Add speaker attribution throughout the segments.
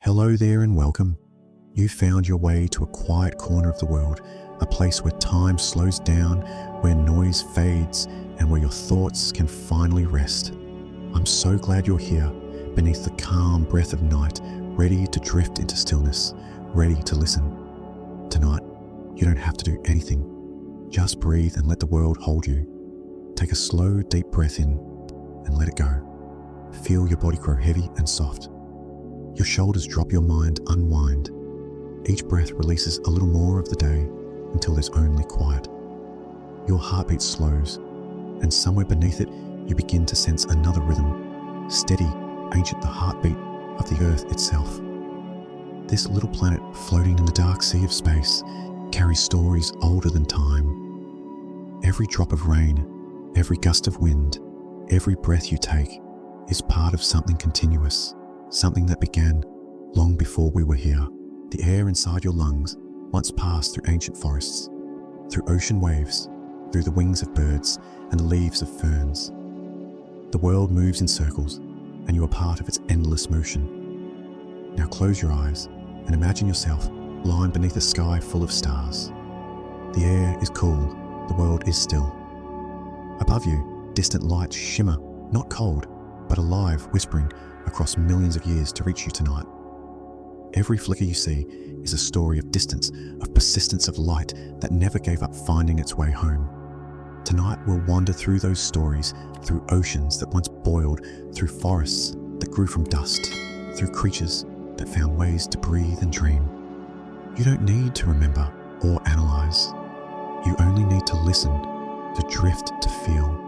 Speaker 1: Hello there and welcome. You found your way to a quiet corner of the world, a place where time slows down, where noise fades, and where your thoughts can finally rest. I'm so glad you're here, beneath the calm breath of night, ready to drift into stillness, ready to listen. Tonight, you don't have to do anything. Just breathe and let the world hold you. Take a slow, deep breath in and let it go. Feel your body grow heavy and soft. Your shoulders drop, your mind unwind. Each breath releases a little more of the day until there's only quiet. Your heartbeat slows, and somewhere beneath it, you begin to sense another rhythm, steady, ancient, the heartbeat of the earth itself. This little planet floating in the dark sea of space carries stories older than time. Every drop of rain, every gust of wind, every breath you take is part of something continuous. Something that began long before we were here. The air inside your lungs once passed through ancient forests, through ocean waves, through the wings of birds and the leaves of ferns. The world moves in circles, and you are part of its endless motion. Now close your eyes and imagine yourself lying beneath a sky full of stars. The air is cool, the world is still. Above you, distant lights shimmer, not cold, but alive, whispering across millions of years to reach you tonight. Every flicker you see is a story of distance, of persistence, of light that never gave up finding its way home. Tonight we'll wander through those stories, through oceans that once boiled, through forests that grew from dust, through creatures that found ways to breathe and dream. You don't need to remember or analyze. You only need to listen, to drift, to feel.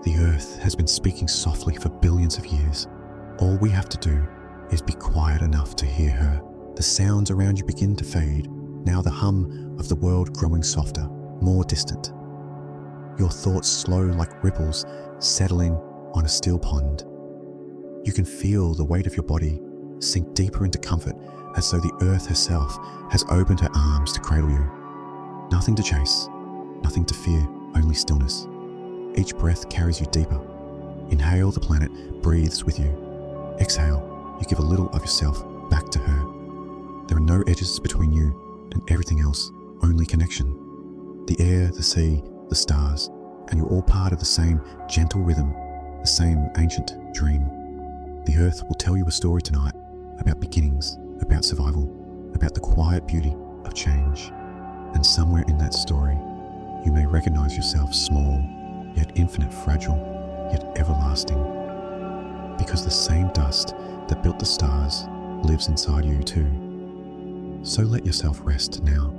Speaker 1: The earth has been speaking softly for billions of years. All we have to do is be quiet enough to hear her. The sounds around you begin to fade, now the hum of the world growing softer, more distant. Your thoughts slow like ripples settling on a still pond. You can feel the weight of your body sink deeper into comfort, as though the earth herself has opened her arms to cradle you. Nothing to chase, nothing to fear, only stillness. Each breath carries you deeper. Inhale, the planet breathes with you. Exhale, you give a little of yourself back to her. There are no edges between you and everything else, only connection. The air, the sea, the stars, and you're all part of the same gentle rhythm, the same ancient dream. The earth will tell you a story tonight about beginnings, about survival, about the quiet beauty of change. And somewhere in that story, you may recognize yourself small, yet infinite, fragile, yet everlasting. Because the same dust that built the stars lives inside you too. So let yourself rest now.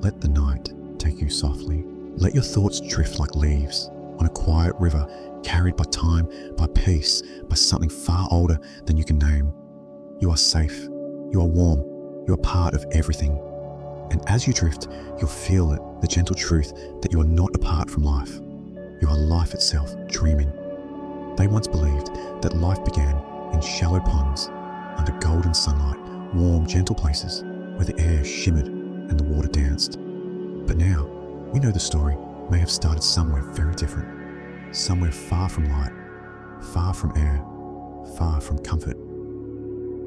Speaker 1: Let the night take you softly. Let your thoughts drift like leaves on a quiet river, carried by time, by peace, by something far older than you can name. You are safe, you are warm, you are part of everything. And as you drift, you'll feel it, the gentle truth that you are not apart from life. You are life itself, dreaming. They once believed that life began in shallow ponds, under golden sunlight, warm, gentle places where the air shimmered and the water danced. But now, we know the story may have started somewhere very different, somewhere far from light, far from air, far from comfort.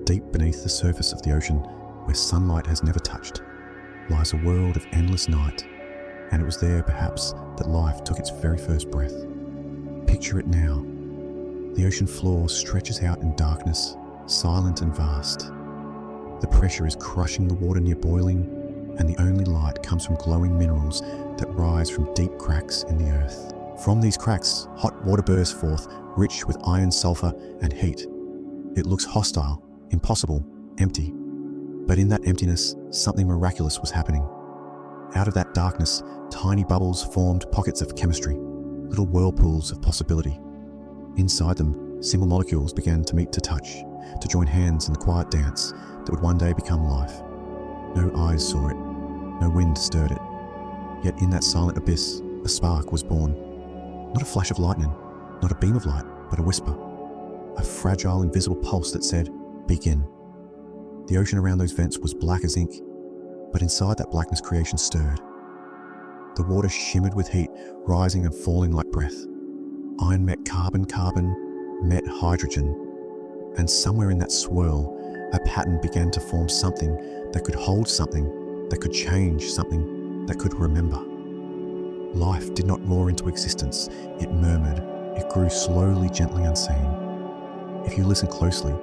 Speaker 1: Deep beneath the surface of the ocean, where sunlight has never touched, lies a world of endless night, and it was there, perhaps, that life took its very first breath. Picture it now. The ocean floor stretches out in darkness, silent and vast. The pressure is crushing the water near boiling, and the only light comes from glowing minerals that rise from deep cracks in the earth. From these cracks, hot water bursts forth, rich with iron, sulfur, and heat. It looks hostile, impossible, empty. But in that emptiness, something miraculous was happening. Out of that darkness, tiny bubbles formed pockets of chemistry, little whirlpools of possibility. Inside them, simple molecules began to meet, to touch, to join hands in the quiet dance that would one day become life. No eyes saw it, no wind stirred it. Yet in that silent abyss, a spark was born. Not a flash of lightning, not a beam of light, but a whisper. A fragile, invisible pulse that said, "Begin." The ocean around those vents was black as ink, but inside that blackness creation stirred. The water shimmered with heat, rising and falling like breath. Iron met carbon, carbon met hydrogen, and somewhere in that swirl, A pattern began to form, something that could hold, something that could change, something that could remember. Life did not roar into existence, it murmured, it grew slowly, gently, unseen. If you listen closely,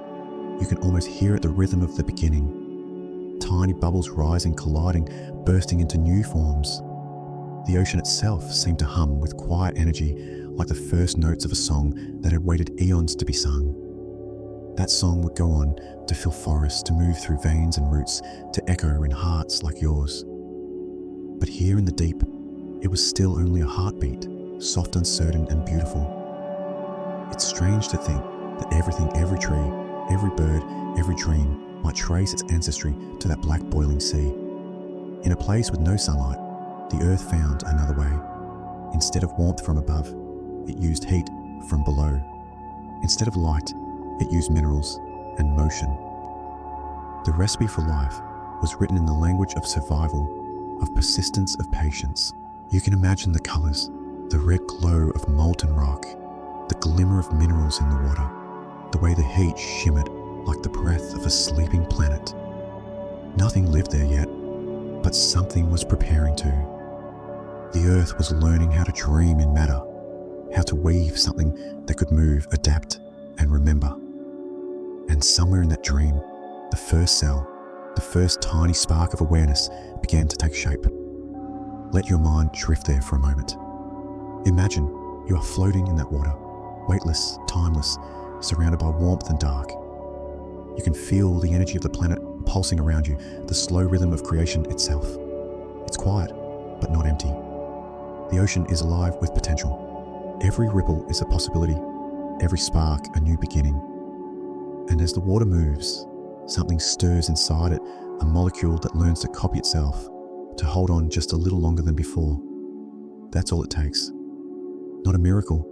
Speaker 1: you can almost hear it, the rhythm of the beginning. Tiny bubbles rising, colliding, bursting into new forms. The ocean itself seemed to hum with quiet energy, like the first notes of a song that had waited eons to be sung. That song would go on to fill forests, to move through veins and roots, to echo in hearts like yours. But here in the deep, it was still only a heartbeat, soft, uncertain, and beautiful. It's strange to think that everything, every tree, every bird, every dream might trace its ancestry to that black boiling sea. In a place with no sunlight, the earth found another way. Instead of warmth from above, it used heat from below. Instead of light, it used minerals and motion. The recipe for life was written in the language of survival, of persistence, of patience. You can imagine the colors, the red glow of molten rock, the glimmer of minerals in the water, the way the heat shimmered like the breath of a sleeping planet. Nothing lived there yet, but something was preparing to. The earth was learning how to dream in matter, how to weave something that could move, adapt, and remember. And somewhere in that dream, the first cell, the first tiny spark of awareness began to take shape. Let your mind drift there for a moment. Imagine you are floating in that water, weightless, timeless, surrounded by warmth and dark. You can feel the energy of the planet pulsing around you, the slow rhythm of creation itself. It's quiet, but not empty. The ocean is alive with potential. Every ripple is a possibility, every spark a new beginning. And as the water moves, something stirs inside it, a molecule that learns to copy itself, to hold on just a little longer than before. That's all it takes. Not a miracle,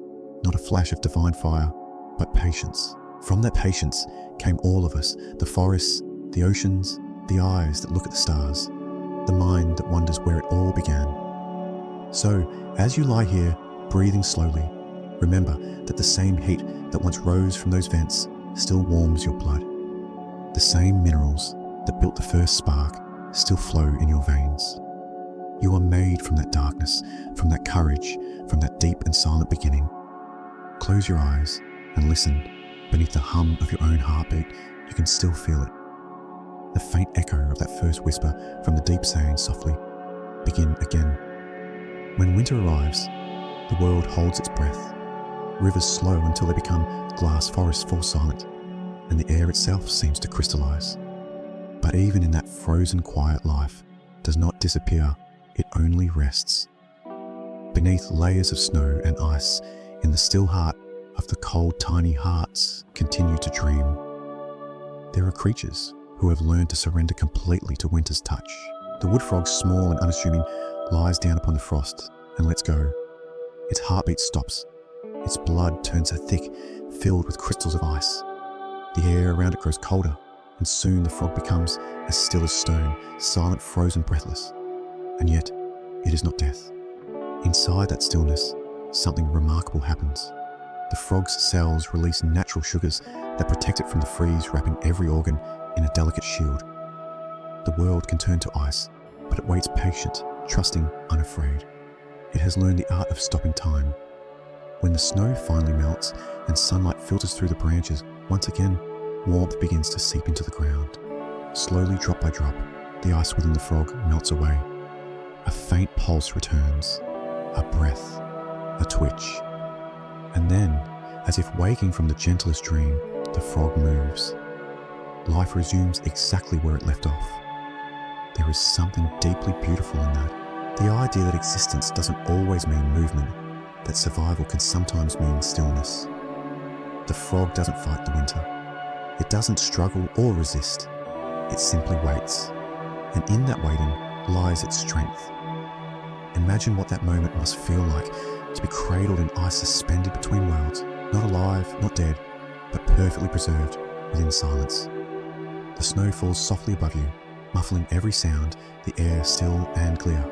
Speaker 1: not a flash of divine fire, but patience. From that patience came all of us, the forests, the oceans, the eyes that look at the stars, the mind that wonders where it all began. So, as you lie here, breathing slowly, remember that the same heat that once rose from those vents still warms your blood. The same minerals that built the first spark still flow in your veins. You are made from that darkness, from that courage, from that deep and silent beginning. Close your eyes and listen. Beneath the hum of your own heartbeat, you can still feel it. The faint echo of that first whisper from the deep saying softly, "Begin again." When winter arrives, the world holds its breath. Rivers slow until they become glass, forests fall silent, and the air itself seems to crystallize. But even in that frozen quiet, life does not disappear, it only rests. Beneath layers of snow and ice, in the still heart of the cold, tiny hearts continue to dream. There are creatures who have learned to surrender completely to winter's touch. The wood frog, small and unassuming, lies down upon the frost and lets go. Its heartbeat stops. Its blood turns thick, filled with crystals of ice. The air around it grows colder, and soon the frog becomes as still as stone, silent, frozen, breathless. And yet, it is not death. Inside that stillness, something remarkable happens. The frog's cells release natural sugars that protect it from the freeze, wrapping every organ in a delicate shield. The world can turn to ice, but it waits patient, trusting, unafraid. It has learned the art of stopping time. When the snow finally melts and sunlight filters through the branches, once again, warmth begins to seep into the ground. Slowly, drop by drop, the ice within the frog melts away. A faint pulse returns, a breath, a twitch. And then, as if waking from the gentlest dream, the frog moves. Life resumes exactly where it left off. There is something deeply beautiful in that. The idea that existence doesn't always mean movement, that survival can sometimes mean stillness. The frog doesn't fight the winter. It doesn't struggle or resist. It simply waits. And in that waiting lies its strength. Imagine what that moment must feel like, to be cradled in ice, suspended between worlds, not alive, not dead, but perfectly preserved within silence. The snow falls softly above you, muffling every sound, the air still and clear.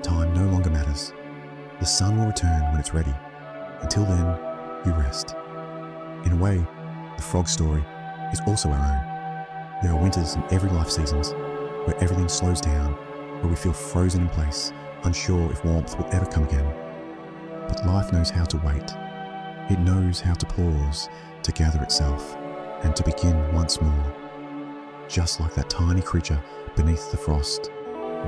Speaker 1: Time no longer matters. The sun will return when it's ready. Until then, you rest. In a way, the frog story is also our own. There are winters in every life seasons where everything slows down, where we feel frozen in place, unsure if warmth will ever come again. But life knows how to wait. It knows how to pause, to gather itself, and to begin once more. Just like that tiny creature beneath the frost,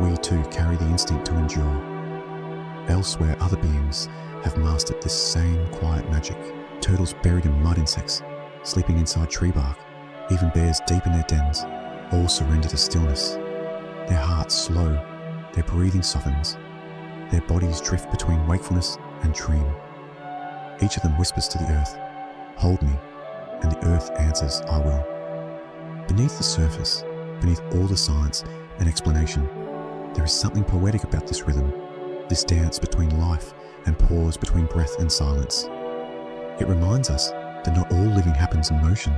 Speaker 1: we too carry the instinct to endure. Elsewhere, other beings have mastered this same quiet magic. Turtles buried in mud insects, sleeping inside tree bark, even bears deep in their dens, all surrender to stillness. Their hearts slow, their breathing softens, their bodies drift between wakefulness and dream. Each of them whispers to the earth, "Hold me," and the earth answers, "I will." Beneath the surface, beneath all the science and explanation, there is something poetic about this rhythm, this dance between life and pause between breath and silence. It reminds us that not all living happens in motion.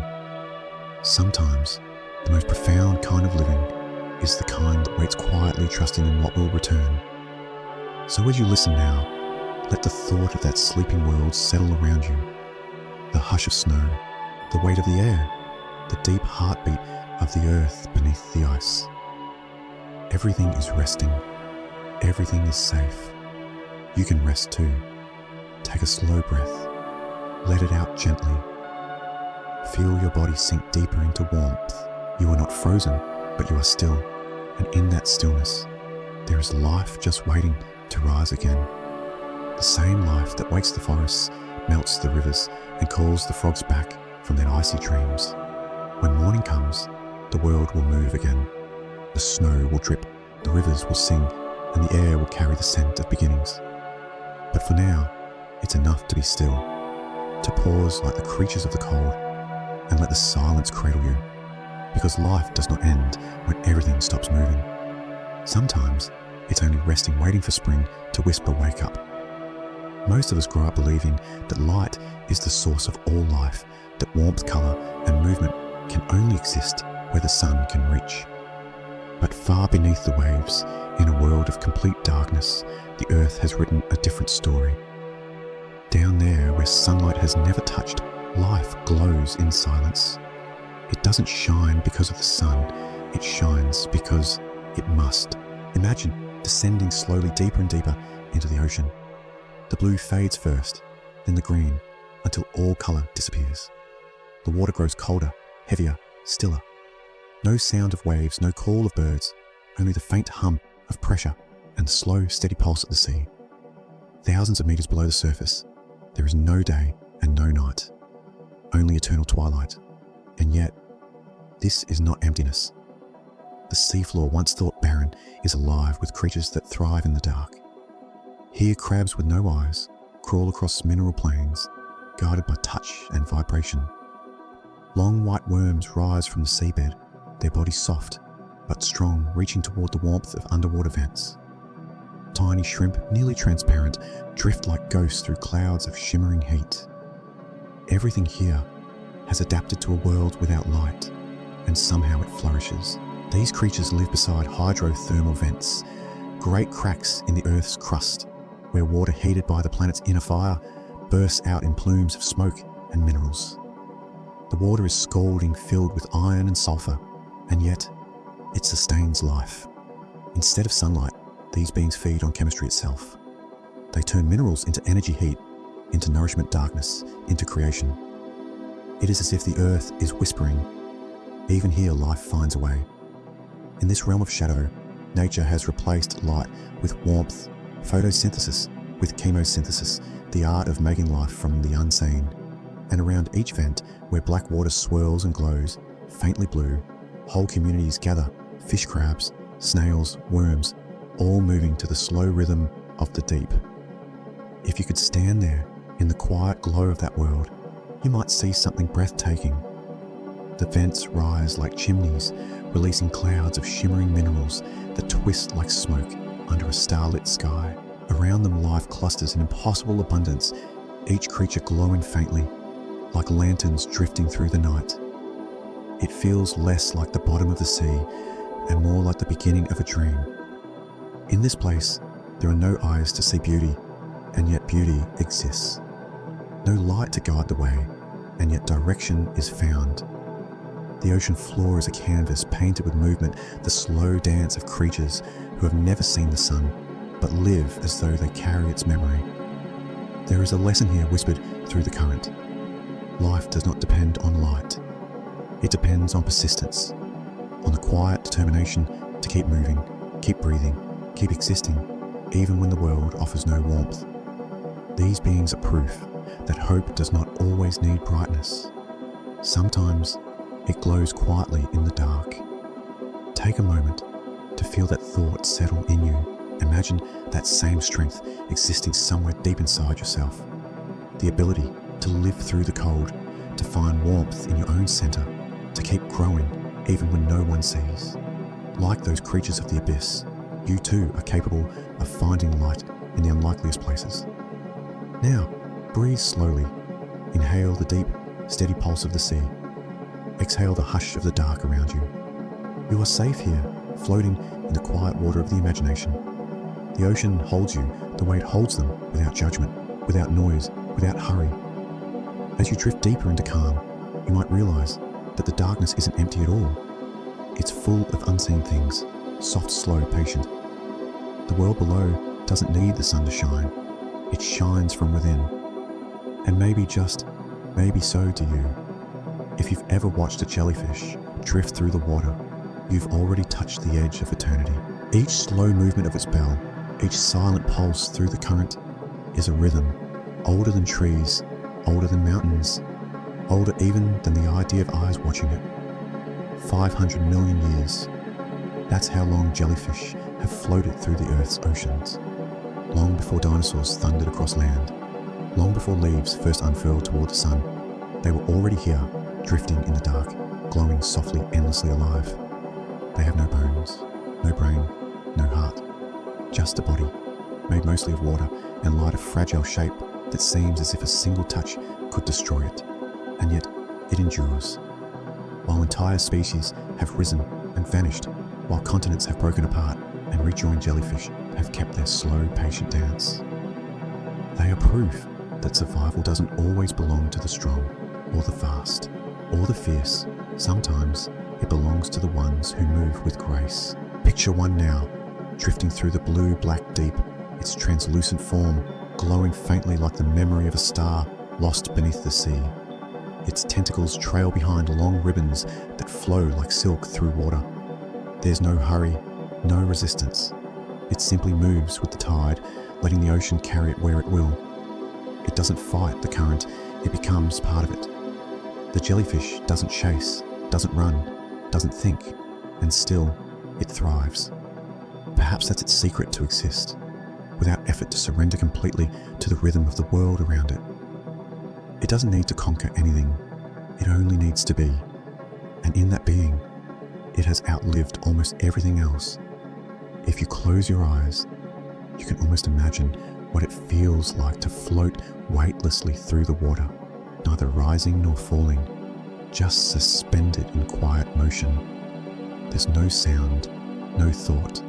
Speaker 1: Sometimes, the most profound kind of living is the kind that waits quietly, trusting in what will return. So as you listen now, let the thought of that sleeping world settle around you. The hush of snow, the weight of the air, the deep heartbeat of the earth beneath the ice. Everything is resting. Everything is safe. You can rest too. Take a slow breath. Let it out gently. Feel your body sink deeper into warmth. You are not frozen, but you are still. And in that stillness, there is life just waiting to rise again. The same life that wakes the forests, melts the rivers, and calls the frogs back from their icy dreams. When morning comes, the world will move again. The snow will drip, the rivers will sing, and the air will carry the scent of beginnings. But for now, it's enough to be still, to pause like the creatures of the cold, and let the silence cradle you, because life does not end when everything stops moving. Sometimes, it's only resting, waiting for spring to whisper, "Wake up." Most of us grow up believing that light is the source of all life, that warmth, colour, and movement can only exist where the sun can reach. But far beneath the waves, in a world of complete darkness, the earth has written a different story. Down there, where sunlight has never touched, life glows in silence. It doesn't shine because of the sun, it shines because it must. Imagine descending slowly deeper and deeper into the ocean. The blue fades first, then the green, until all colour disappears. The water grows colder, heavier, stiller. No sound of waves, no call of birds, only the faint hum of pressure and the slow, steady pulse of the sea. Thousands of metres below the surface, there is no day and no night, only eternal twilight. And yet, this is not emptiness. The seafloor, once thought barren, is alive with creatures that thrive in the dark. Here, crabs with no eyes crawl across mineral plains, guided by touch and vibration. Long white worms rise from the seabed, their bodies soft but strong, reaching toward the warmth of underwater vents. Tiny shrimp, nearly transparent, drift like ghosts through clouds of shimmering heat. Everything here has adapted to a world without light, and somehow it flourishes. These creatures live beside hydrothermal vents, great cracks in the Earth's crust, where water heated by the planet's inner fire bursts out in plumes of smoke and minerals. The water is scalding, filled with iron and sulfur, and yet it sustains life. Instead of sunlight, these beings feed on chemistry itself. They turn minerals into energy, heat, into nourishment, darkness, into creation. It is as if the earth is whispering, even here life finds a way. In this realm of shadow, nature has replaced light with warmth, photosynthesis with chemosynthesis, the art of making life from the unseen. And around each vent, where black water swirls and glows, faintly blue, whole communities gather, fish, crabs, snails, worms, all moving to the slow rhythm of the deep. If you could stand there in the quiet glow of that world, you might see something breathtaking. The vents rise like chimneys, releasing clouds of shimmering minerals that twist like smoke under a starlit sky. Around them life clusters in impossible abundance, each creature glowing faintly, like lanterns drifting through the night. It feels less like the bottom of the sea and more like the beginning of a dream. In this place, there are no eyes to see beauty, and yet beauty exists. No light to guide the way, and yet direction is found. The ocean floor is a canvas painted with movement, the slow dance of creatures who have never seen the sun, but live as though they carry its memory. There is a lesson here whispered through the current. Life does not depend on light. It depends on persistence, on the quiet determination to keep moving, keep breathing, keep existing, even when the world offers no warmth. These beings are proof that hope does not always need brightness. Sometimes it glows quietly in the dark. Take a moment to feel that thought settle in you. Imagine that same strength existing somewhere deep inside yourself. The ability to live through the cold, to find warmth in your own center, to keep growing even when no one sees. Like those creatures of the abyss, you too are capable of finding light in the unlikeliest places. Now, breathe slowly. Inhale the deep, steady pulse of the sea. Exhale the hush of the dark around you. You are safe here, floating in the quiet water of the imagination. The ocean holds you the way it holds them, without judgment, without noise, without hurry. As you drift deeper into calm, you might realize that the darkness isn't empty at all. It's full of unseen things, soft, slow, patient. The world below doesn't need the sun to shine. It shines from within. And maybe so do you. If you've ever watched a jellyfish drift through the water, you've already touched the edge of eternity. Each slow movement of its bell, each silent pulse through the current, is a rhythm, older than trees, older than mountains, older even than the idea of eyes watching it. 500 million years. That's how long jellyfish have floated through the Earth's oceans. Long before dinosaurs thundered across land, long before leaves first unfurled toward the sun, they were already here, drifting in the dark, glowing softly, endlessly alive. They have no bones, no brain, no heart, just a body, made mostly of water and light, a fragile shape that seems as if a single touch could destroy it, and yet it endures. While entire species have risen and vanished, while continents have broken apart and rejoined, jellyfish have kept their slow, patient dance. They are proof that survival doesn't always belong to the strong, or the fast, or the fierce. Sometimes it belongs to the ones who move with grace. Picture one now, drifting through the blue-black deep, its translucent form glowing faintly like the memory of a star lost beneath the sea. Its tentacles trail behind long ribbons that flow like silk through water. There's no hurry, no resistance. It simply moves with the tide, letting the ocean carry it where it will. It doesn't fight the current, it becomes part of it. The jellyfish doesn't chase, doesn't run, doesn't think, and still, it thrives. Perhaps that's its secret to exist, without effort to surrender completely to the rhythm of the world around it. It doesn't need to conquer anything, it only needs to be. And in that being, it has outlived almost everything else. If you close your eyes, you can almost imagine what it feels like to float weightlessly through the water, neither rising nor falling, just suspended in quiet motion. There's no sound, no thought,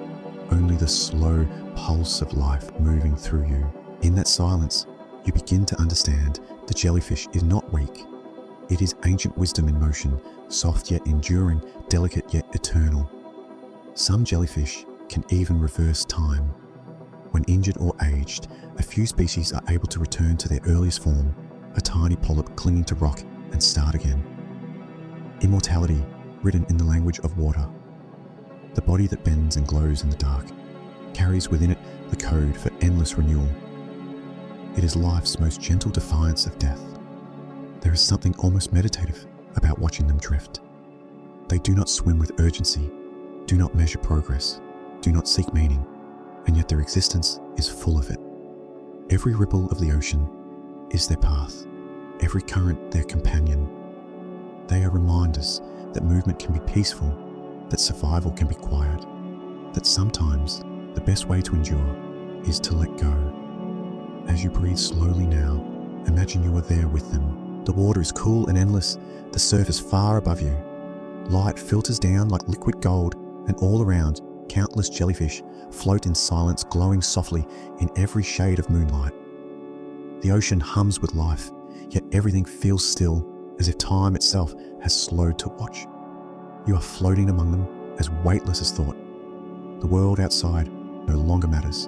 Speaker 1: only the slow pulse of life moving through you. In that silence, you begin to understand the jellyfish is not weak. It is ancient wisdom in motion, soft yet enduring, delicate yet eternal. Some jellyfish can even reverse time. When injured or aged, a few species are able to return to their earliest form, a tiny polyp clinging to rock, and start again. Immortality, written in the language of water. The body that bends and glows in the dark, carries within it the code for endless renewal. It is life's most gentle defiance of death. There is something almost meditative about watching them drift. They do not swim with urgency, do not measure progress, do not seek meaning, and yet their existence is full of it. Every ripple of the ocean is their path, every current their companion. They are reminders that movement can be peaceful, that survival can be quiet, that sometimes the best way to endure is to let go. As you breathe slowly now, imagine you are there with them. The water is cool and endless, the surf is far above you. Light filters down like liquid gold, and all around, countless jellyfish float in silence, glowing softly in every shade of moonlight. The ocean hums with life, yet everything feels still, as if time itself has slowed to watch. You are floating among them as weightless as thought. The world outside no longer matters.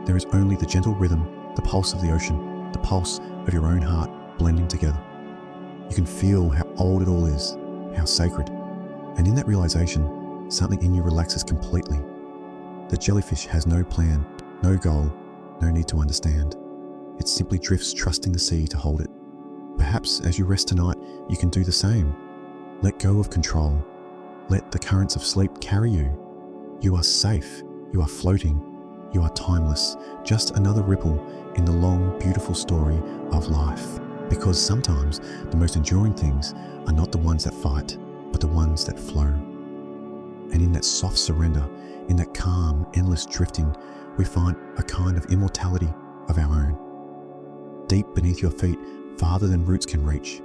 Speaker 1: There is only the gentle rhythm, the pulse of the ocean, the pulse of your own heart blending together. You can feel how old it all is, how sacred. And in that realization, something in you relaxes completely. The jellyfish has no plan, no goal, no need to understand. It simply drifts, trusting the sea to hold it. Perhaps as you rest tonight, you can do the same. Let go of control. Let the currents of sleep carry you. You are safe. You are floating. You are timeless. Just another ripple in the long, beautiful story of life. Because sometimes the most enduring things are not the ones that fight, but the ones that flow. And in that soft surrender, in that calm, endless drifting, we find a kind of immortality of our own. Deep beneath your feet, farther than roots can reach,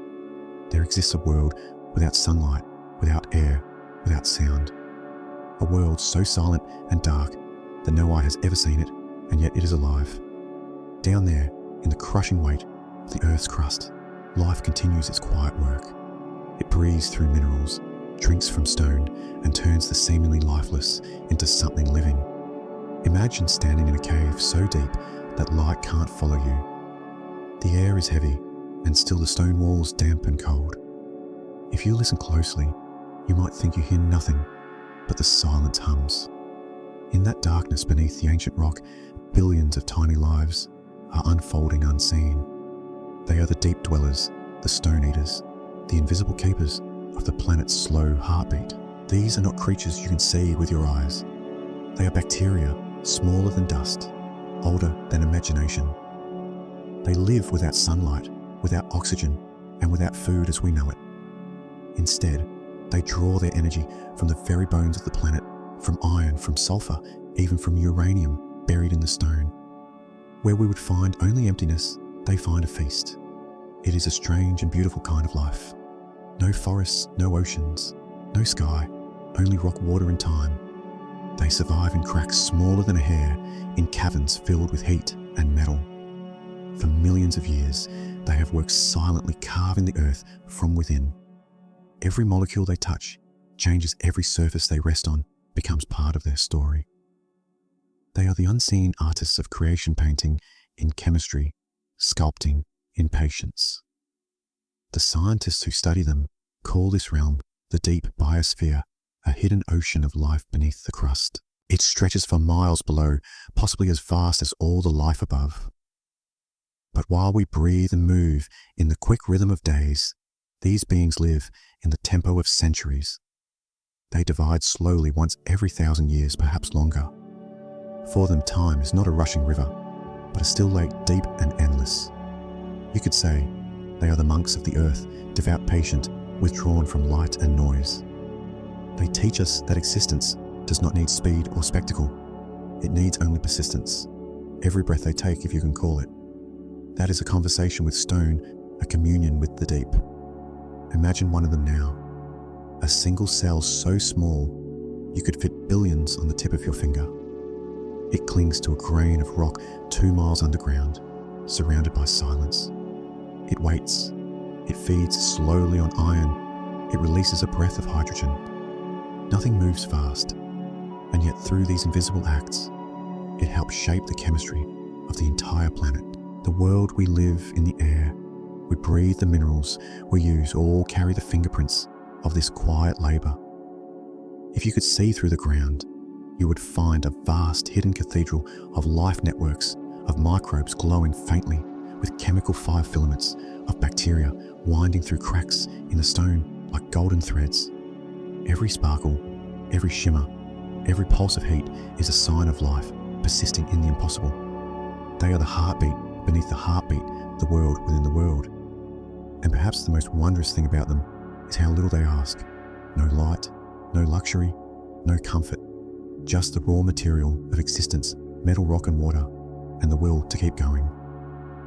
Speaker 1: there exists a world without sunlight, without air, without sound. A world so silent and dark that no eye has ever seen it, and yet it is alive. Down there, in the crushing weight of the Earth's crust, life continues its quiet work. It breathes through minerals, drinks from stone, and turns the seemingly lifeless into something living. Imagine standing in a cave so deep that light can't follow you. The air is heavy, and still the stone walls damp and cold. If you listen closely, you might think you hear nothing but the silent hums. In that darkness beneath the ancient rock, billions of tiny lives are unfolding unseen. They are the deep dwellers, the stone eaters, the invisible keepers of the planet's slow heartbeat. These are not creatures you can see with your eyes. They are bacteria, smaller than dust, older than imagination. They live without sunlight, without oxygen, and without food as we know it. Instead, they draw their energy from the very bones of the planet, from iron, from sulfur, even from uranium buried in the stone. Where we would find only emptiness, they find a feast. It is a strange and beautiful kind of life. No forests, no oceans, no sky, only rock, water, and time. They survive in cracks smaller than a hair, in caverns filled with heat and metal. For millions of years, they have worked silently, carving the earth from within. Every molecule they touch changes, every surface they rest on becomes part of their story. They are the unseen artists of creation, painting in chemistry, sculpting in patience. The scientists who study them call this realm the deep biosphere, a hidden ocean of life beneath the crust. It stretches for miles below, possibly as vast as all the life above. But while we breathe and move in the quick rhythm of days, these beings live in the tempo of centuries. They divide slowly once every 1,000 years, perhaps longer. For them, time is not a rushing river, but a still lake, deep and endless. You could say they are the monks of the earth, devout, patient, withdrawn from light and noise. They teach us that existence does not need speed or spectacle. It needs only persistence. Every breath they take, if you can call it. That is a conversation with stone, a communion with the deep. Imagine one of them now. A single cell so small, you could fit billions on the tip of your finger. It clings to a grain of rock 2 miles underground, surrounded by silence. It waits. It feeds slowly on iron. It releases a breath of hydrogen. Nothing moves fast, and yet through these invisible acts, it helps shape the chemistry of the entire planet. The world we live in, the air we breathe, the minerals we use, all carry the fingerprints of this quiet labor. If you could see through the ground, you would find a vast hidden cathedral of life networks, of microbes glowing faintly with chemical fire filaments, of bacteria winding through cracks in the stone like golden threads. Every sparkle, every shimmer, every pulse of heat is a sign of life persisting in the impossible. They are the heartbeat beneath the heartbeat, the world within the world. And perhaps the most wondrous thing about them is how little they ask. No light, no luxury, no comfort, just the raw material of existence, metal, rock and water, and the will to keep going.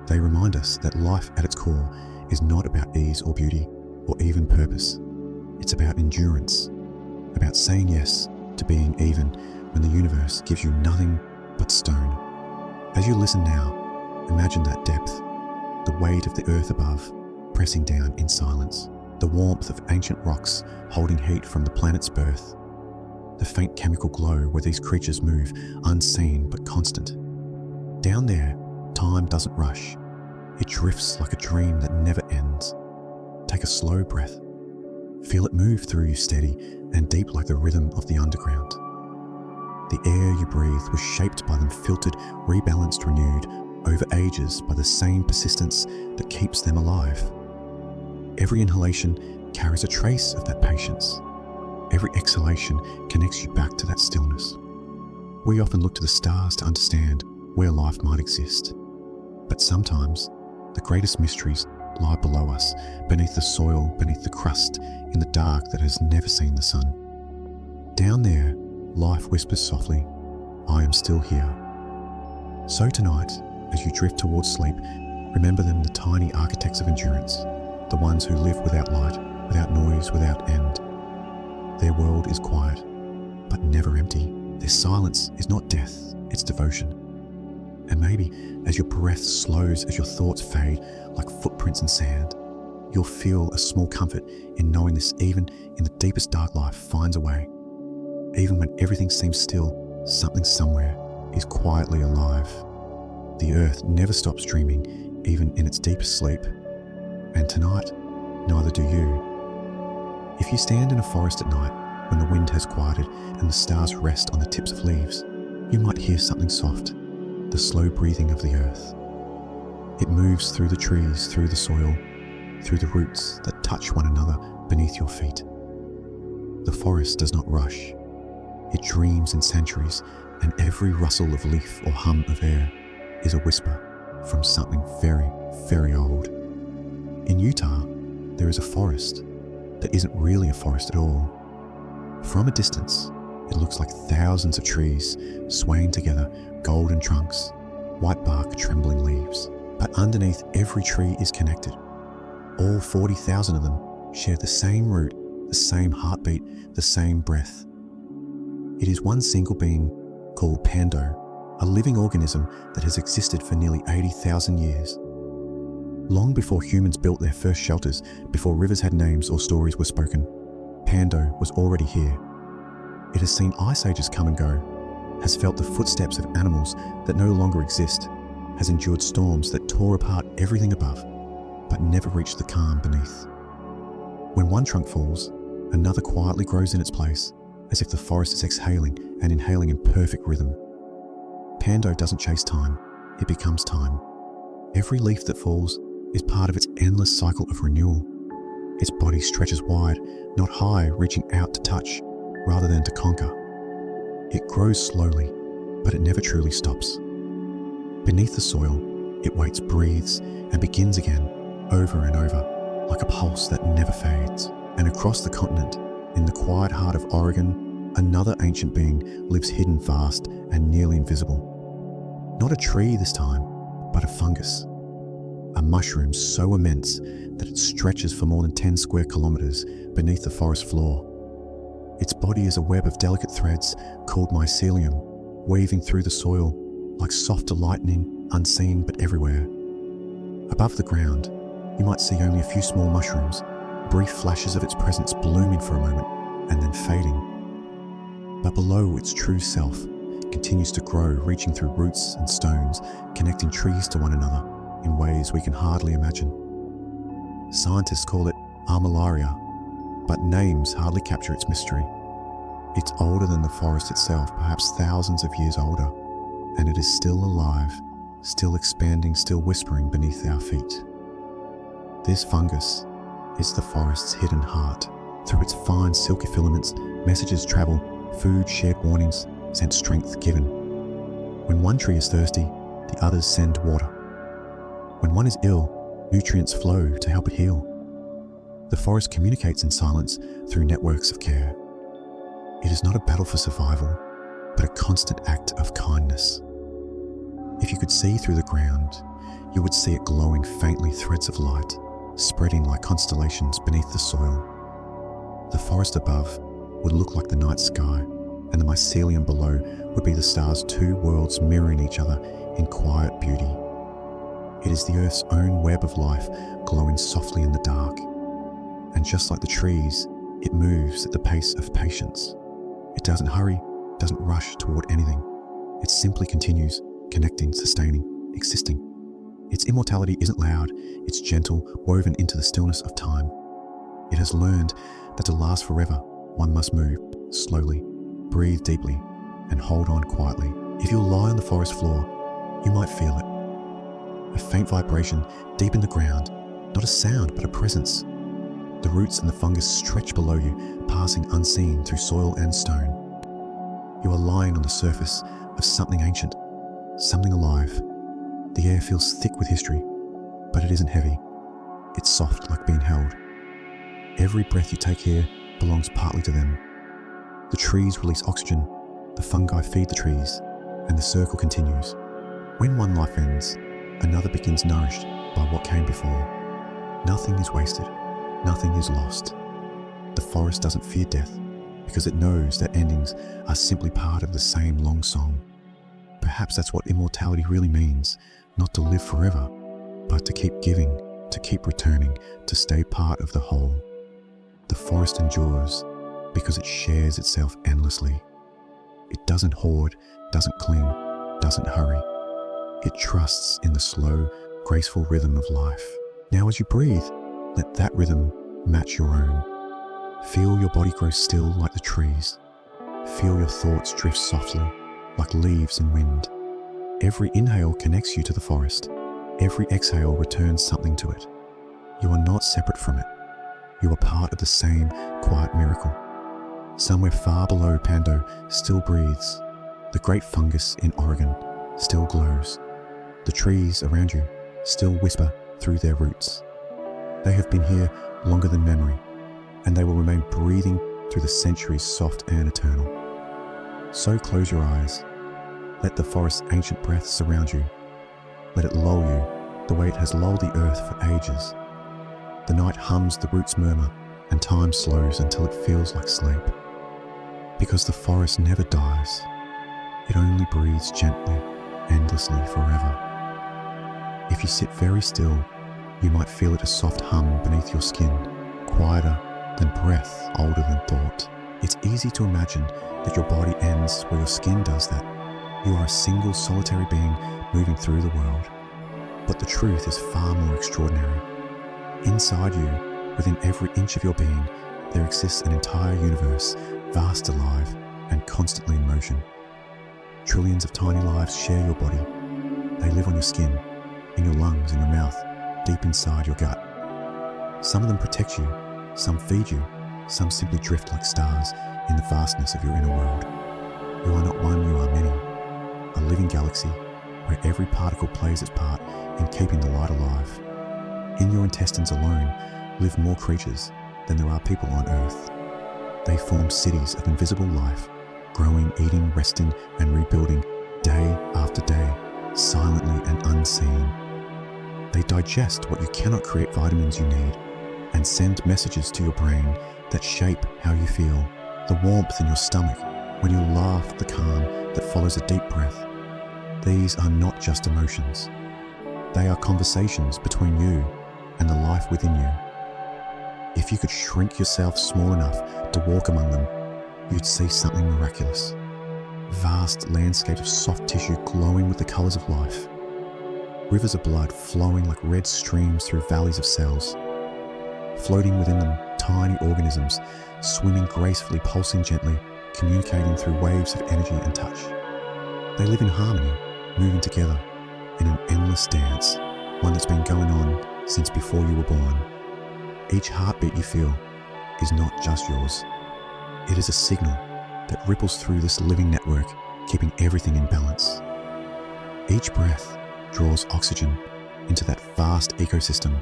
Speaker 1: They remind us that life at its core is not about ease or beauty or even purpose. It's about endurance, about saying yes to being even when the universe gives you nothing but stone. As you listen now, imagine that depth, the weight of the earth above, pressing down in silence, the the warmth of ancient rocks holding heat from the planet's birth, the faint chemical glow where these creatures move unseen but constant. Down there, time doesn't rush. It drifts like a dream that never ends. Take a slow breath. Feel it move through you steady and deep like the rhythm of the underground. The air you breathe was shaped by them, filtered, rebalanced, renewed, over ages by the same persistence that keeps them alive. Every inhalation carries a trace of that patience. Every exhalation connects you back to that stillness. We often look to the stars to understand where life might exist. But sometimes the greatest mysteries lie below us, beneath the soil, beneath the crust, in the dark that has never seen the sun. Down there, life whispers softly, "I am still here." So tonight, as you drift towards sleep, remember them, the tiny architects of endurance, the ones who live without light, without noise, without end. Their world is quiet, but never empty. Their silence is not death, it's devotion. And maybe as your breath slows, as your thoughts fade like footprints in sand, you'll feel a small comfort in knowing this. Even in the deepest dark, life finds a way. Even when everything seems still, something somewhere is quietly alive. The earth never stops dreaming, even in its deepest sleep. And tonight, neither do you. If you stand in a forest at night, when the wind has quieted and the stars rest on the tips of leaves, you might hear something soft, the slow breathing of the earth. It moves through the trees, through the soil, through the roots that touch one another beneath your feet. The forest does not rush. It dreams in centuries, and every rustle of leaf or hum of air is a whisper from something very, very old. In Utah, there is a forest that isn't really a forest at all. From a distance, it looks like thousands of trees swaying together, golden trunks, white bark, trembling leaves. But underneath every tree is connected. All 40,000 of them share the same root, the same heartbeat, the same breath. It is one single being called Pando, a living organism that has existed for nearly 80,000 years. Long before humans built their first shelters, before rivers had names or stories were spoken, Pando was already here. It has seen ice ages come and go, has felt the footsteps of animals that no longer exist, has endured storms that tore apart everything above, but never reached the calm beneath. When one trunk falls, another quietly grows in its place, as if the forest is exhaling and inhaling in perfect rhythm. Pando doesn't chase time, it becomes time. Every leaf that falls is part of its endless cycle of renewal. Its body stretches wide, not high, reaching out to touch, rather than to conquer. It grows slowly, but it never truly stops. Beneath the soil, it waits, breathes, and begins again, over and over, like a pulse that never fades. And across the continent, in the quiet heart of Oregon, another ancient being lives hidden fast and nearly invisible. Not a tree this time, but a fungus. A mushroom so immense that it stretches for more than 10 square kilometers beneath the forest floor. Its body is a web of delicate threads called mycelium, weaving through the soil like softer lightning, unseen but everywhere. Above the ground, you might see only a few small mushrooms, brief flashes of its presence blooming for a moment and then fading. But below, its true self continues to grow, reaching through roots and stones, connecting trees to one another in ways we can hardly imagine. Scientists call it armillaria, but names hardly capture its mystery. It's older than the forest itself, perhaps thousands of years older, and it is still alive, still expanding, still whispering beneath our feet. This fungus is the forest's hidden heart. Through its fine silky filaments, messages travel, food shared, warnings sent, strength given. When one tree is thirsty, the others send water. When one is ill, nutrients flow to help it heal. The forest communicates in silence through networks of care. It is not a battle for survival, but a constant act of kindness. If you could see through the ground, you would see it glowing faintly, threads of light, spreading like constellations beneath the soil. The forest above would look like the night sky, and the mycelium below would be the stars, two worlds mirroring each other in quiet beauty. It is the earth's own web of life glowing softly in the dark. And just like the trees, it moves at the pace of patience. It doesn't hurry, doesn't rush toward anything. It simply continues, connecting, sustaining, existing. Its immortality isn't loud, it's gentle, woven into the stillness of time. It has learned that to last forever, one must move slowly, breathe deeply, and hold on quietly. If you lie on the forest floor, you might feel it. A faint vibration deep in the ground, not a sound but a presence. The roots and the fungus stretch below you, passing unseen through soil and stone. You are lying on the surface of something ancient, something alive. The air feels thick with history, but it isn't heavy. It's soft, like being held. Every breath you take here belongs partly to them. The trees release oxygen, the fungi feed the trees, and the circle continues. When one life ends, another begins nourished by what came before. Nothing is wasted. Nothing is lost. The forest doesn't fear death because it knows that endings are simply part of the same long song. Perhaps that's what immortality really means, not to live forever, but to keep giving, to keep returning, to stay part of the whole. The forest endures because it shares itself endlessly. It doesn't hoard, doesn't cling, doesn't hurry. It trusts in the slow, graceful rhythm of life. Now as you breathe, let that rhythm match your own. Feel your body grow still like the trees. Feel your thoughts drift softly like leaves in wind. Every inhale connects you to the forest. Every exhale returns something to it. You are not separate from it. You are part of the same quiet miracle. Somewhere far below Pando still breathes. The great fungus in Oregon still glows. The trees around you still whisper through their roots. They have been here longer than memory, and they will remain breathing through the centuries, soft and eternal. So close your eyes. Let the forest's ancient breath surround you. Let it lull you the way it has lulled the earth for ages. The night hums, the roots murmur, and time slows until it feels like sleep. Because the forest never dies. It only breathes gently, endlessly, forever. If you sit very still, you might feel it a soft hum beneath your skin, quieter than breath, older than thought. It's easy to imagine that your body ends where your skin does that. You are a single solitary being moving through the world. But the truth is far more extraordinary. Inside you, within every inch of your being, there exists an entire universe, vast, alive, and constantly in motion. Trillions of tiny lives share your body. They live on your skin, in your lungs, in your mouth, deep inside your gut. Some of them protect you, some feed you, some simply drift like stars in the vastness of your inner world. You are not one, you are many. A living galaxy where every particle plays its part in keeping the light alive. In your intestines alone live more creatures than there are people on Earth. They form cities of invisible life, growing, eating, resting, and rebuilding day after day, silently and unseen. They digest what you cannot create vitamins you need and send messages to your brain that shape how you feel. The warmth in your stomach when you laugh, the calm that follows a deep breath. These are not just emotions. They are conversations between you and the life within you. If you could shrink yourself small enough to walk among them, you'd see something miraculous. Vast landscapes of soft tissue glowing with the colors of life. Rivers of blood flowing like red streams through valleys of cells. Floating within them, tiny organisms, swimming gracefully, pulsing gently, communicating through waves of energy and touch. They live in harmony, moving together in an endless dance, one that's been going on since before you were born. Each heartbeat you feel is not just yours. It is a signal that ripples through this living network, keeping everything in balance. Each breath draws oxygen into that vast ecosystem,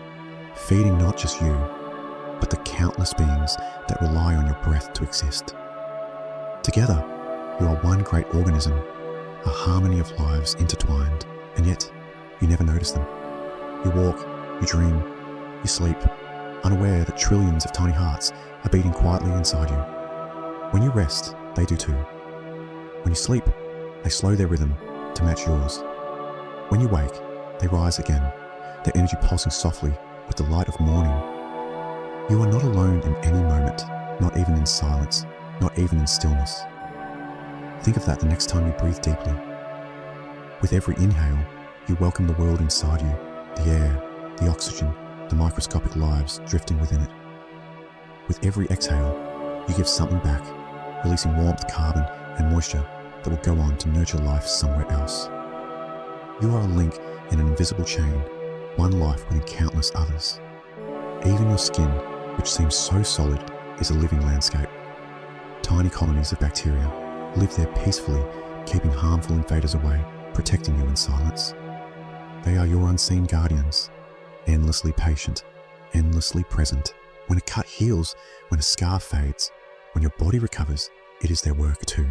Speaker 1: feeding not just you, but the countless beings that rely on your breath to exist. Together, you are one great organism, a harmony of lives intertwined, and yet you never notice them. You walk, you dream, you sleep, unaware that trillions of tiny hearts are beating quietly inside you. When you rest, they do too. When you sleep, they slow their rhythm to match yours. When you wake, they rise again, their energy pulsing softly with the light of morning. You are not alone in any moment, not even in silence, not even in stillness. Think of that the next time you breathe deeply. With every inhale, you welcome the world inside you, the air, the oxygen, the microscopic lives drifting within it. With every exhale, you give something back, releasing warmth, carbon, and moisture that will go on to nurture life somewhere else. You are a link in an invisible chain, one life within countless others. Even your skin, which seems so solid, is a living landscape. Tiny colonies of bacteria live there peacefully, keeping harmful invaders away, protecting you in silence. They are your unseen guardians, endlessly patient, endlessly present. When a cut heals, when a scar fades, when your body recovers, it is their work too.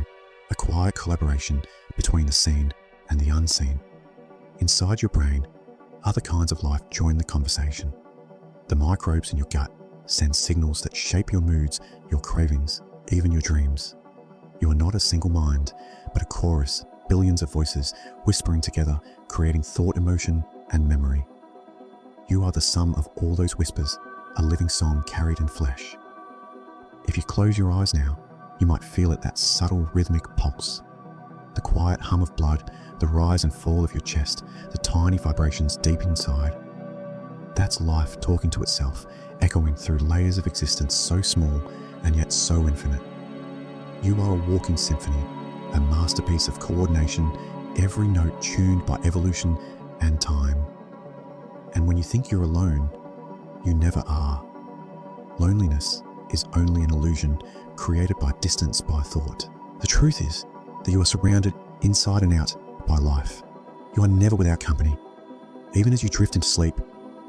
Speaker 1: A quiet collaboration between the seen and the unseen. Inside your brain, other kinds of life join the conversation. The microbes in your gut send signals that shape your moods, your cravings, even your dreams. You are not a single mind, but a chorus, billions of voices whispering together, creating thought, emotion, and memory. You are the sum of all those whispers, a living song carried in flesh. If you close your eyes now, you might feel it, that subtle rhythmic pulse. The quiet hum of blood, the rise and fall of your chest, the tiny vibrations deep inside. That's life talking to itself, echoing through layers of existence so small and yet so infinite. You are a walking symphony, a masterpiece of coordination, every note tuned by evolution and time. And when you think you're alone, you never are. Loneliness is only an illusion created by distance, by thought. The truth is that you are surrounded inside and out by life. You are never without company. Even as you drift into sleep,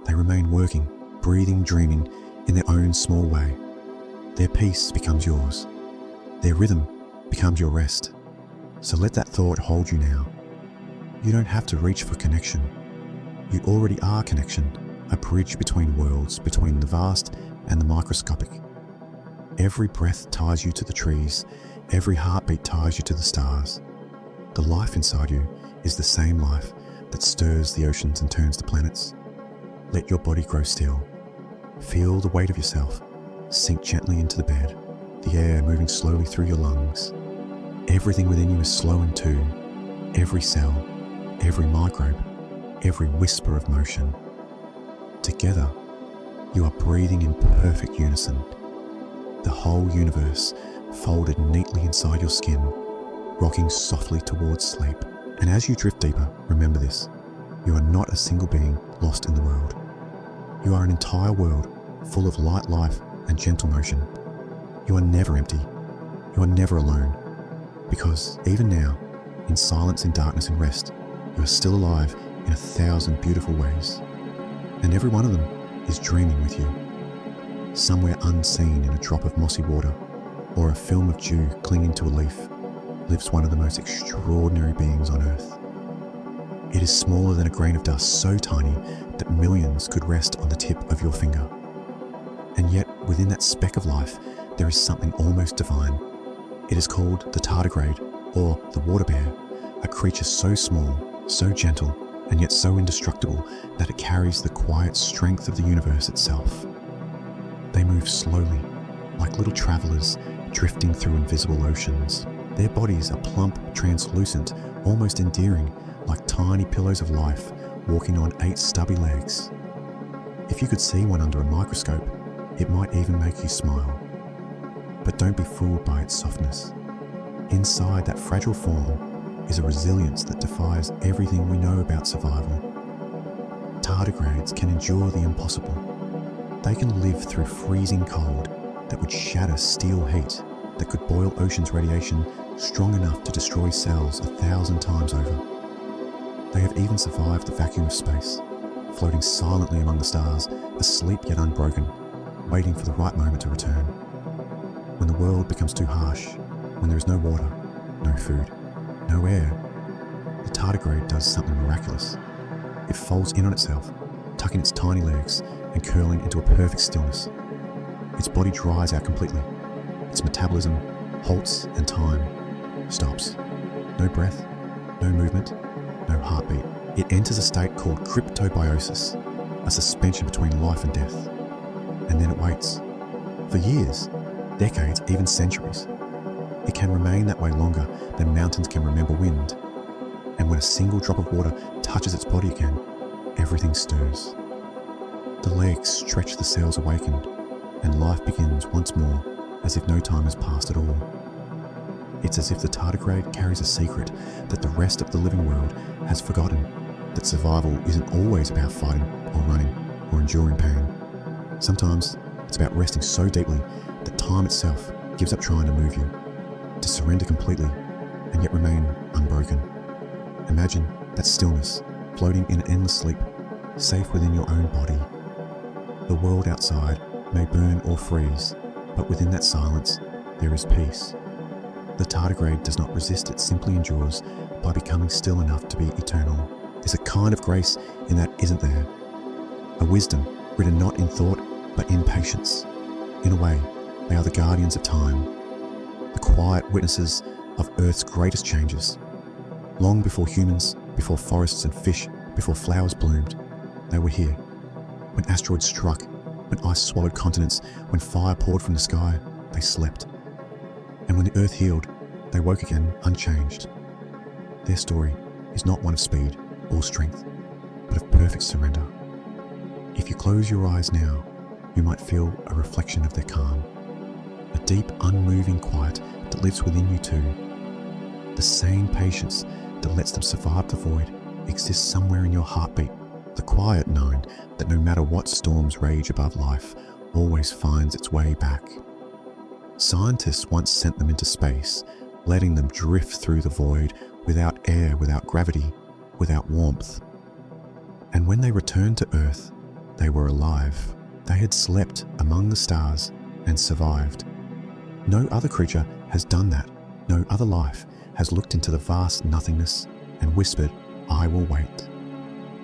Speaker 1: they remain working, breathing, dreaming in their own small way. Their peace becomes yours. Their rhythm becomes your rest. So let that thought hold you now. You don't have to reach for connection. You already are connection, a bridge between worlds, between the vast and the microscopic. Every breath ties you to the trees. Every heartbeat ties you to the stars. The life inside you is the same life that stirs the oceans and turns the planets. Let your body grow still. Feel the weight of yourself sink gently into the bed, the air moving slowly through your lungs. Everything within you is slowing too. Every cell, every microbe, every whisper of motion. Together, you are breathing in perfect unison. The whole universe folded neatly inside your skin, rocking softly towards sleep. And as you drift deeper, remember this: you are not a single being lost in the world. You are an entire world full of light life and gentle motion. You are never empty. You are never alone. Because even now, in silence, in darkness and rest, you are still alive in 1,000 beautiful ways. And every one of them is dreaming with you. Somewhere unseen in a drop of mossy water or a film of dew clinging to a leaf lives one of the most extraordinary beings on earth. It is smaller than a grain of dust, so tiny that millions could rest on the tip of your finger. And yet, within that speck of life, there is something almost divine. It is called the tardigrade, or the water bear, a creature so small, so gentle, and yet so indestructible that it carries the quiet strength of the universe itself. They move slowly, like little travelers drifting through invisible oceans. Their bodies are plump, translucent, almost endearing, like tiny pillows of life walking on 8 stubby legs. If you could see one under a microscope, it might even make you smile. But don't be fooled by its softness. Inside that fragile form is a resilience that defies everything we know about survival. Tardigrades can endure the impossible. They can live through freezing cold that would shatter steel heat, that could boil ocean's radiation strong enough to destroy cells 1,000 times over. They have even survived the vacuum of space, floating silently among the stars, asleep yet unbroken, waiting for the right moment to return. When the world becomes too harsh, when there is no water, no food, no air, the tardigrade does something miraculous. It folds in on itself, tucking its tiny legs and curling into a perfect stillness. Its body dries out completely. Its metabolism halts and time stops. No breath, no movement, no heartbeat. It enters a state called cryptobiosis, a suspension between life and death. and then it waits. For years, decades, even centuries. It can remain that way longer than mountains can remember wind. And when a single drop of water touches its body again, everything stirs. The legs stretch, the cells awaken, and life begins once more as if no time has passed at all. It's as if the tardigrade carries a secret that the rest of the living world has forgotten, that survival isn't always about fighting or running or enduring pain. Sometimes it's about resting so deeply that time itself gives up trying to move you, to surrender completely and yet remain unbroken. Imagine that stillness, floating in an endless sleep, safe within your own body. The world outside may burn or freeze, but within that silence, there is peace. The tardigrade does not resist, it simply endures by becoming still enough to be eternal. There's a kind of grace in that isn't there, a wisdom written not in thought but in patience. In a way, they are the guardians of time, the quiet witnesses of Earth's greatest changes. Long before humans, before forests and fish, before flowers bloomed, they were here. When asteroids struck, when ice swallowed continents, when fire poured from the sky, they slept. And when the Earth healed, they woke again unchanged. Their story is not one of speed or strength, but of perfect surrender. If you close your eyes now, you might feel a reflection of their calm, a deep, unmoving quiet that lives within you too. The same patience that lets them survive the void exists somewhere in your heartbeat, the quiet knowing that no matter what storms rage above life, always finds its way back. Scientists once sent them into space, letting them drift through the void without air, without gravity, without warmth. And when they returned to Earth, they were alive. They had slept among the stars and survived. No other creature has done that. No other life has looked into the vast nothingness and whispered, "I will wait."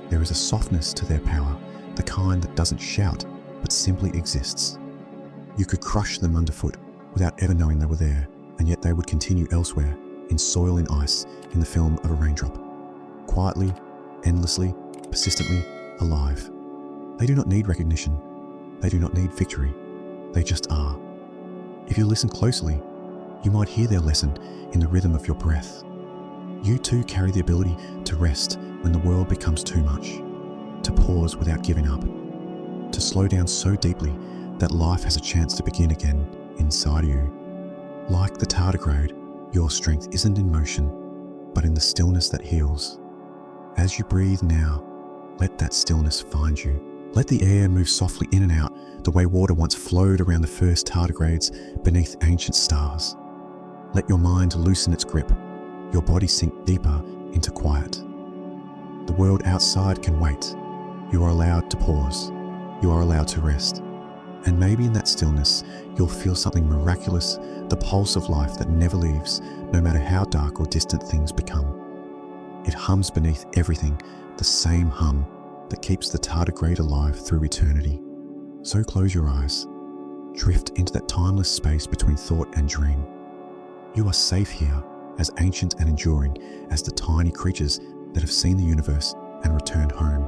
Speaker 1: There is a softness to their power, the kind that doesn't shout, but simply exists. You could crush them underfoot without ever knowing they were there, and yet they would continue elsewhere, in soil, in ice, in the film of a raindrop. Quietly, endlessly, persistently, alive. They do not need recognition. They do not need victory. They just are. If you listen closely, you might hear their lesson in the rhythm of your breath. You too carry the ability to rest when the world becomes too much, to pause without giving up, to slow down so deeply that life has a chance to begin again inside you. Like the tardigrade, your strength isn't in motion, but in the stillness that heals. As you breathe now, let that stillness find you. Let the air move softly in and out the way water once flowed around the first tardigrades beneath ancient stars. Let your mind loosen its grip, your body sink deeper into quiet. The world outside can wait. You are allowed to pause. You are allowed to rest. And maybe in that stillness, you'll feel something miraculous, the pulse of life that never leaves, no matter how dark or distant things become. It hums beneath everything, the same hum that keeps the tardigrade alive through eternity. So close your eyes. Drift into that timeless space between thought and dream. You are safe here, as ancient and enduring as the tiny creatures that have seen the universe and returned home.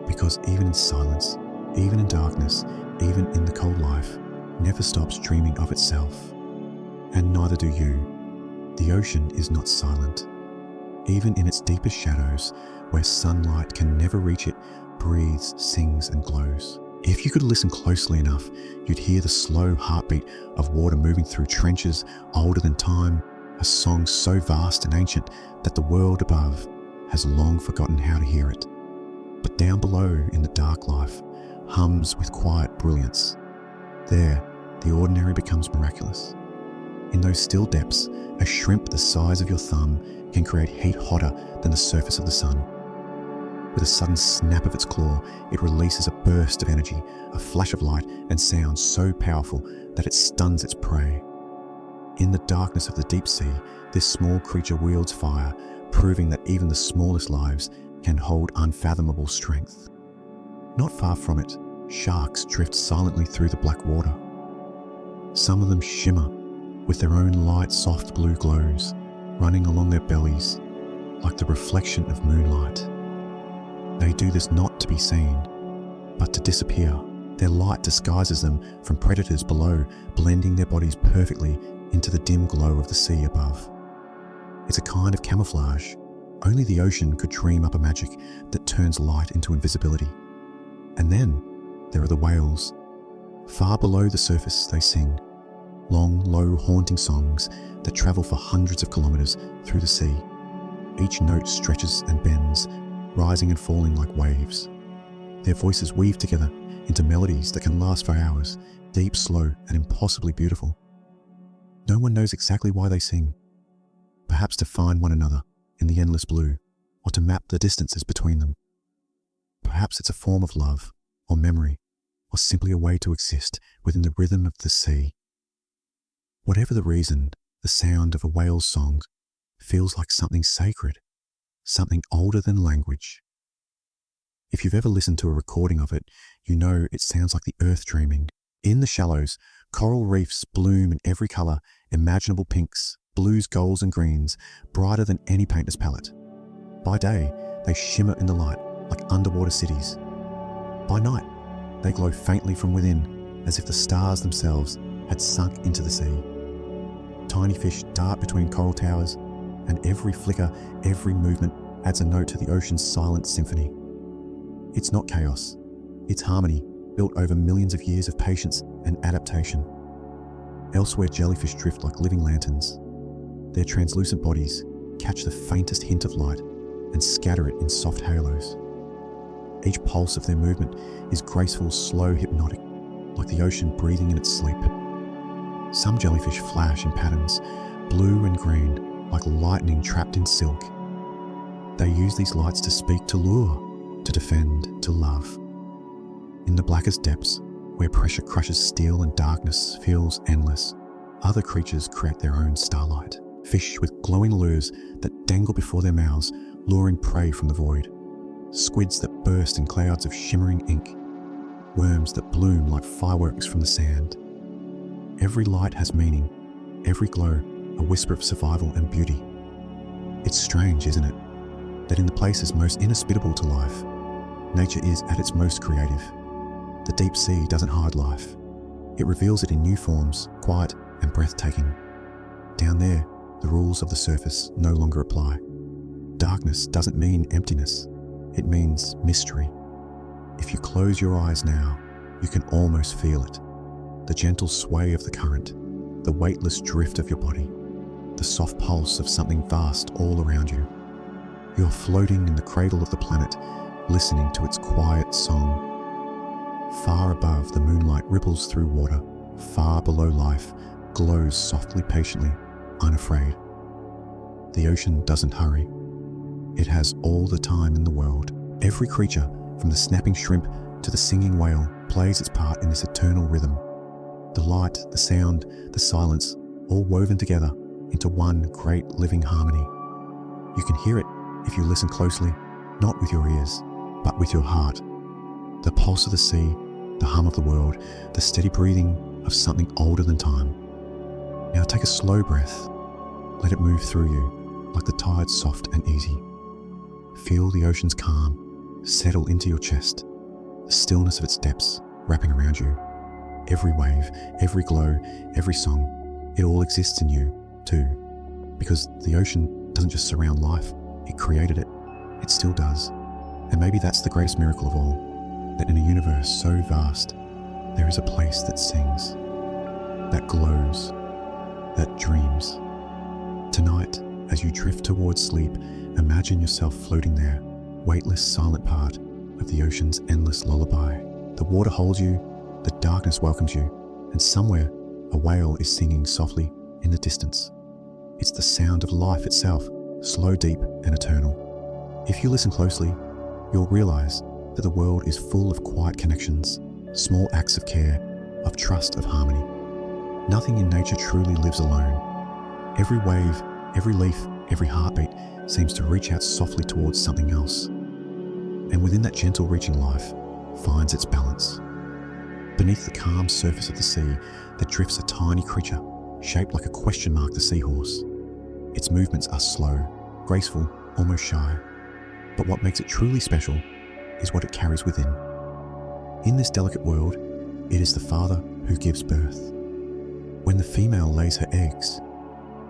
Speaker 1: Because even in silence, even in darkness, even in the cold life, never stops dreaming of itself. And neither do you. The ocean is not silent. Even in its deepest shadows, where sunlight can never reach it, breathes, sings and glows. If you could listen closely enough, you'd hear the slow heartbeat of water moving through trenches older than time, a song so vast and ancient that the world above has long forgotten how to hear it. But down below in the dark life, hums with quiet brilliance. There, the ordinary becomes miraculous. In those still depths, a shrimp the size of your thumb can create heat hotter than the surface of the sun. With a sudden snap of its claw, it releases a burst of energy, a flash of light and sound so powerful that it stuns its prey. In the darkness of the deep sea, this small creature wields fire, proving that even the smallest lives can hold unfathomable strength. Not far from it, sharks drift silently through the black water. Some of them shimmer with their own light, soft blue glows, running along their bellies like the reflection of moonlight. They do this not to be seen, but to disappear, Their light disguises them from predators below, blending their bodies perfectly into the dim glow of the sea above. It's a kind of camouflage. Only the ocean could dream up a magic that turns light into invisibility. And then there are the whales. Far below the surface they sing, long, low, haunting songs that travel for hundreds of kilometers through the sea. Each note stretches and bends, rising and falling like waves. Their voices weave together into melodies that can last for hours, deep, slow, and impossibly beautiful. No one knows exactly why they sing. Perhaps to find one another in the endless blue, or to map the distances between them. Perhaps it's a form of love, or memory, or simply a way to exist within the rhythm of the sea. Whatever the reason, the sound of a whale's song feels like something sacred, something older than language. If you've ever listened to a recording of it, you know it sounds like the earth dreaming. In the shallows, coral reefs bloom in every colour, imaginable pinks, blues, golds and greens, brighter than any painter's palette. By day, they shimmer in the light like underwater cities. By night, they glow faintly from within, as if the stars themselves had sunk into the sea. Tiny fish dart between coral towers, and every flicker, every movement adds a note to the ocean's silent symphony. It's not chaos, it's harmony, built over millions of years of patience and adaptation. Elsewhere, jellyfish drift like living lanterns. Their translucent bodies catch the faintest hint of light and scatter it in soft halos. Each pulse of their movement is graceful, slow, hypnotic, like the ocean breathing in its sleep. Some jellyfish flash in patterns, blue and green, like lightning trapped in silk. They use these lights to speak, to lure, to defend, to love. In the blackest depths, where pressure crushes steel and darkness feels endless, other creatures create their own starlight. Fish with glowing lures that dangle before their mouths, luring prey from the void. Squids that burst in clouds of shimmering ink. Worms that bloom like fireworks from the sand. Every light has meaning, every glow a whisper of survival and beauty. It's strange, isn't it, that in the places most inhospitable to life, nature is at its most creative. The deep sea doesn't hide life. It reveals it in new forms, quiet and breathtaking. Down there, the rules of the surface no longer apply. Darkness doesn't mean emptiness. It means mystery. If you close your eyes now, you can almost feel it. The gentle sway of the current, the weightless drift of your body, the soft pulse of something vast all around you. You're floating in the cradle of the planet, listening to its quiet song. Far above, the moonlight ripples through water. Far below, life glows softly, patiently, unafraid. The ocean doesn't hurry. It has all the time in the world. Every creature, from the snapping shrimp to the singing whale, plays its part in this eternal rhythm. The light, the sound, the silence, all woven together into one great living harmony. You can hear it if you listen closely, not with your ears, but with your heart. The pulse of the sea, the hum of the world, the steady breathing of something older than time. Now take a slow breath. Let it move through you, like the tide, soft and easy. Feel the ocean's calm settle into your chest, the stillness of its depths wrapping around you. Every wave, every glow, every song, it all exists in you, too. Because the ocean doesn't just surround life, it created it. It still does. And maybe that's the greatest miracle of all, that in a universe so vast, there is a place that sings, that glows, that dreams. Tonight, as you drift towards sleep, imagine yourself floating there, weightless, silent part of the ocean's endless lullaby. The water holds you, the darkness welcomes you, and somewhere a whale is singing softly in the distance. It's the sound of life itself, slow, deep, and eternal. If you listen closely, you'll realize that the world is full of quiet connections, small acts of care, of trust, of harmony. Nothing in nature truly lives alone. Every wave, every leaf, every heartbeat seems to reach out softly towards something else. And within that gentle reaching life finds its balance. Beneath the calm surface of the sea, there drifts a tiny creature, shaped like a question mark, the seahorse. Its movements are slow, graceful, almost shy. But what makes it truly special is what it carries within. In this delicate world, it is the father who gives birth. When the female lays her eggs,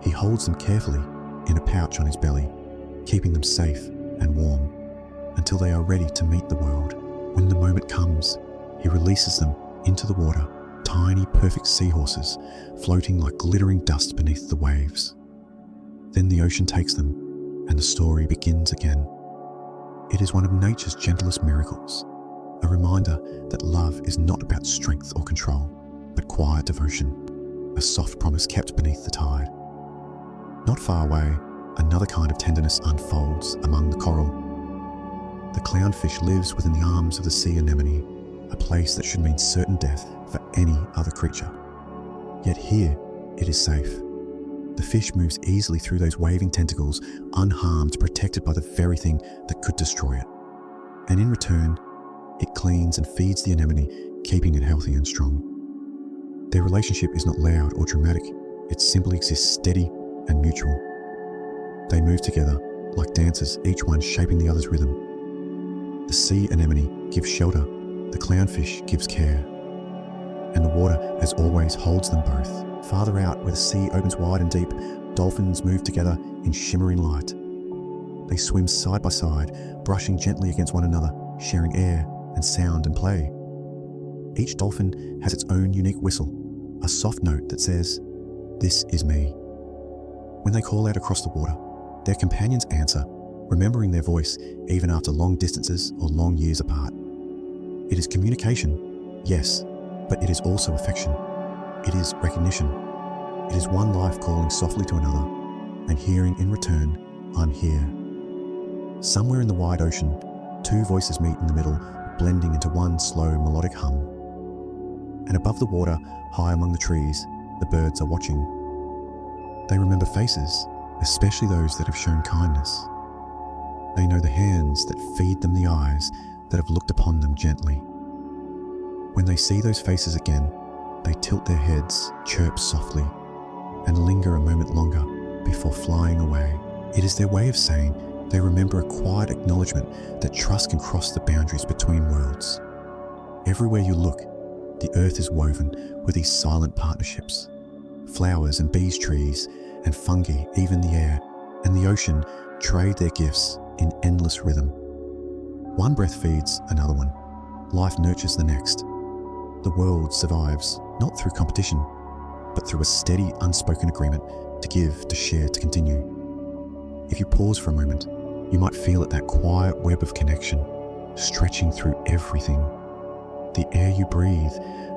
Speaker 1: he holds them carefully in a pouch on his belly, keeping them safe and warm until they are ready to meet the world. When the moment comes, he releases them into the water, tiny, perfect seahorses floating like glittering dust beneath the waves. Then the ocean takes them, and the story begins again. It is one of nature's gentlest miracles, a reminder that love is not about strength or control, but quiet devotion, a soft promise kept beneath the tide. Not far away, another kind of tenderness unfolds among the coral. The clownfish lives within the arms of the sea anemone, a place that should mean certain death for any other creature. Yet here, it is safe. The fish moves easily through those waving tentacles, unharmed, protected by the very thing that could destroy it. And in return, it cleans and feeds the anemone, keeping it healthy and strong. Their relationship is not loud or dramatic. It simply exists steady and mutual. They move together like dancers, each one shaping the other's rhythm. The sea anemone gives shelter, the clownfish gives care, and the water, as always, holds them both. Farther out, where the sea opens wide and deep, dolphins move together in shimmering light. They swim side by side, brushing gently against one another, sharing air and sound and play. Each dolphin has its own unique whistle, a soft note that says, "This is me." When they call out across the water, their companions answer, remembering their voice even after long distances or long years apart. It is communication, yes, but it is also affection. It is recognition. It is one life calling softly to another and hearing in return, "I'm here." Somewhere in the wide ocean, two voices meet in the middle, blending into one slow melodic hum. And above the water, high among the trees, the birds are watching. They remember faces, especially those that have shown kindness. They know the hands that feed them, the eyes that have looked upon them gently. When they see those faces again, they tilt their heads, chirp softly, and linger a moment longer before flying away. It is their way of saying they remember a quiet acknowledgement that trust can cross the boundaries between worlds. Everywhere you look, the earth is woven with these silent partnerships. Flowers and bees, trees and fungi, even the air and the ocean trade their gifts in endless rhythm. One breath feeds another one. Life nurtures the next. The world survives not through competition, but through a steady, unspoken agreement to give, to share, to continue. If you pause for a moment, you might feel it, that quiet web of connection, stretching through everything. The air you breathe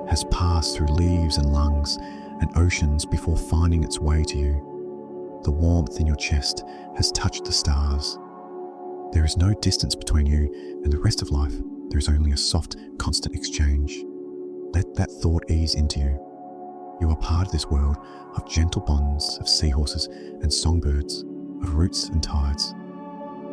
Speaker 1: has passed through leaves and lungs and oceans before finding its way to you. The warmth in your chest has touched the stars. There is no distance between you and the rest of life. There is only a soft, constant exchange. Let that thought ease into you. You are part of this world of gentle bonds of seahorses and songbirds, of roots and tides.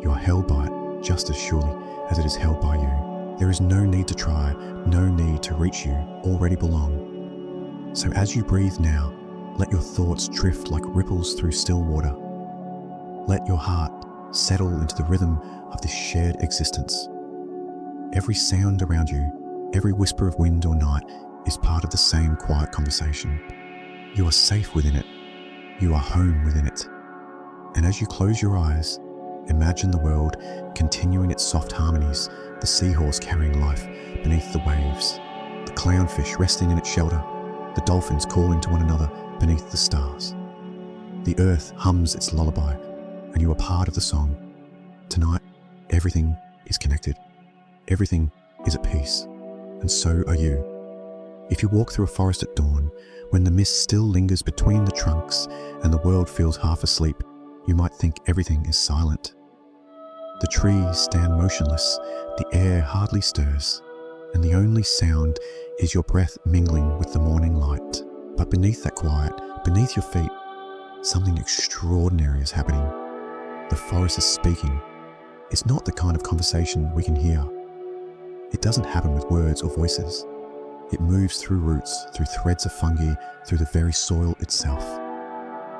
Speaker 1: You are held by it just as surely as it is held by you. There is no need to try, no need to reach, you already belong. So as you breathe now, let your thoughts drift like ripples through still water. Let your heart settle into the rhythm of this shared existence. Every sound around you, every whisper of wind or night is part of the same quiet conversation. You are safe within it. You are home within it. And as you close your eyes, imagine the world continuing its soft harmonies, the seahorse carrying life beneath the waves, the clownfish resting in its shelter, the dolphins calling to one another beneath the stars. The earth hums its lullaby, and you are part of the song. Tonight, everything is connected. Everything is at peace, and so are you. If you walk through a forest at dawn, when the mist still lingers between the trunks and the world feels half asleep, you might think everything is silent. The trees stand motionless, the air hardly stirs, and the only sound is your breath mingling with the morning light. But beneath that quiet, beneath your feet, something extraordinary is happening. The forest is speaking. It's not the kind of conversation we can hear. It doesn't happen with words or voices. It moves through roots, through threads of fungi, through the very soil itself.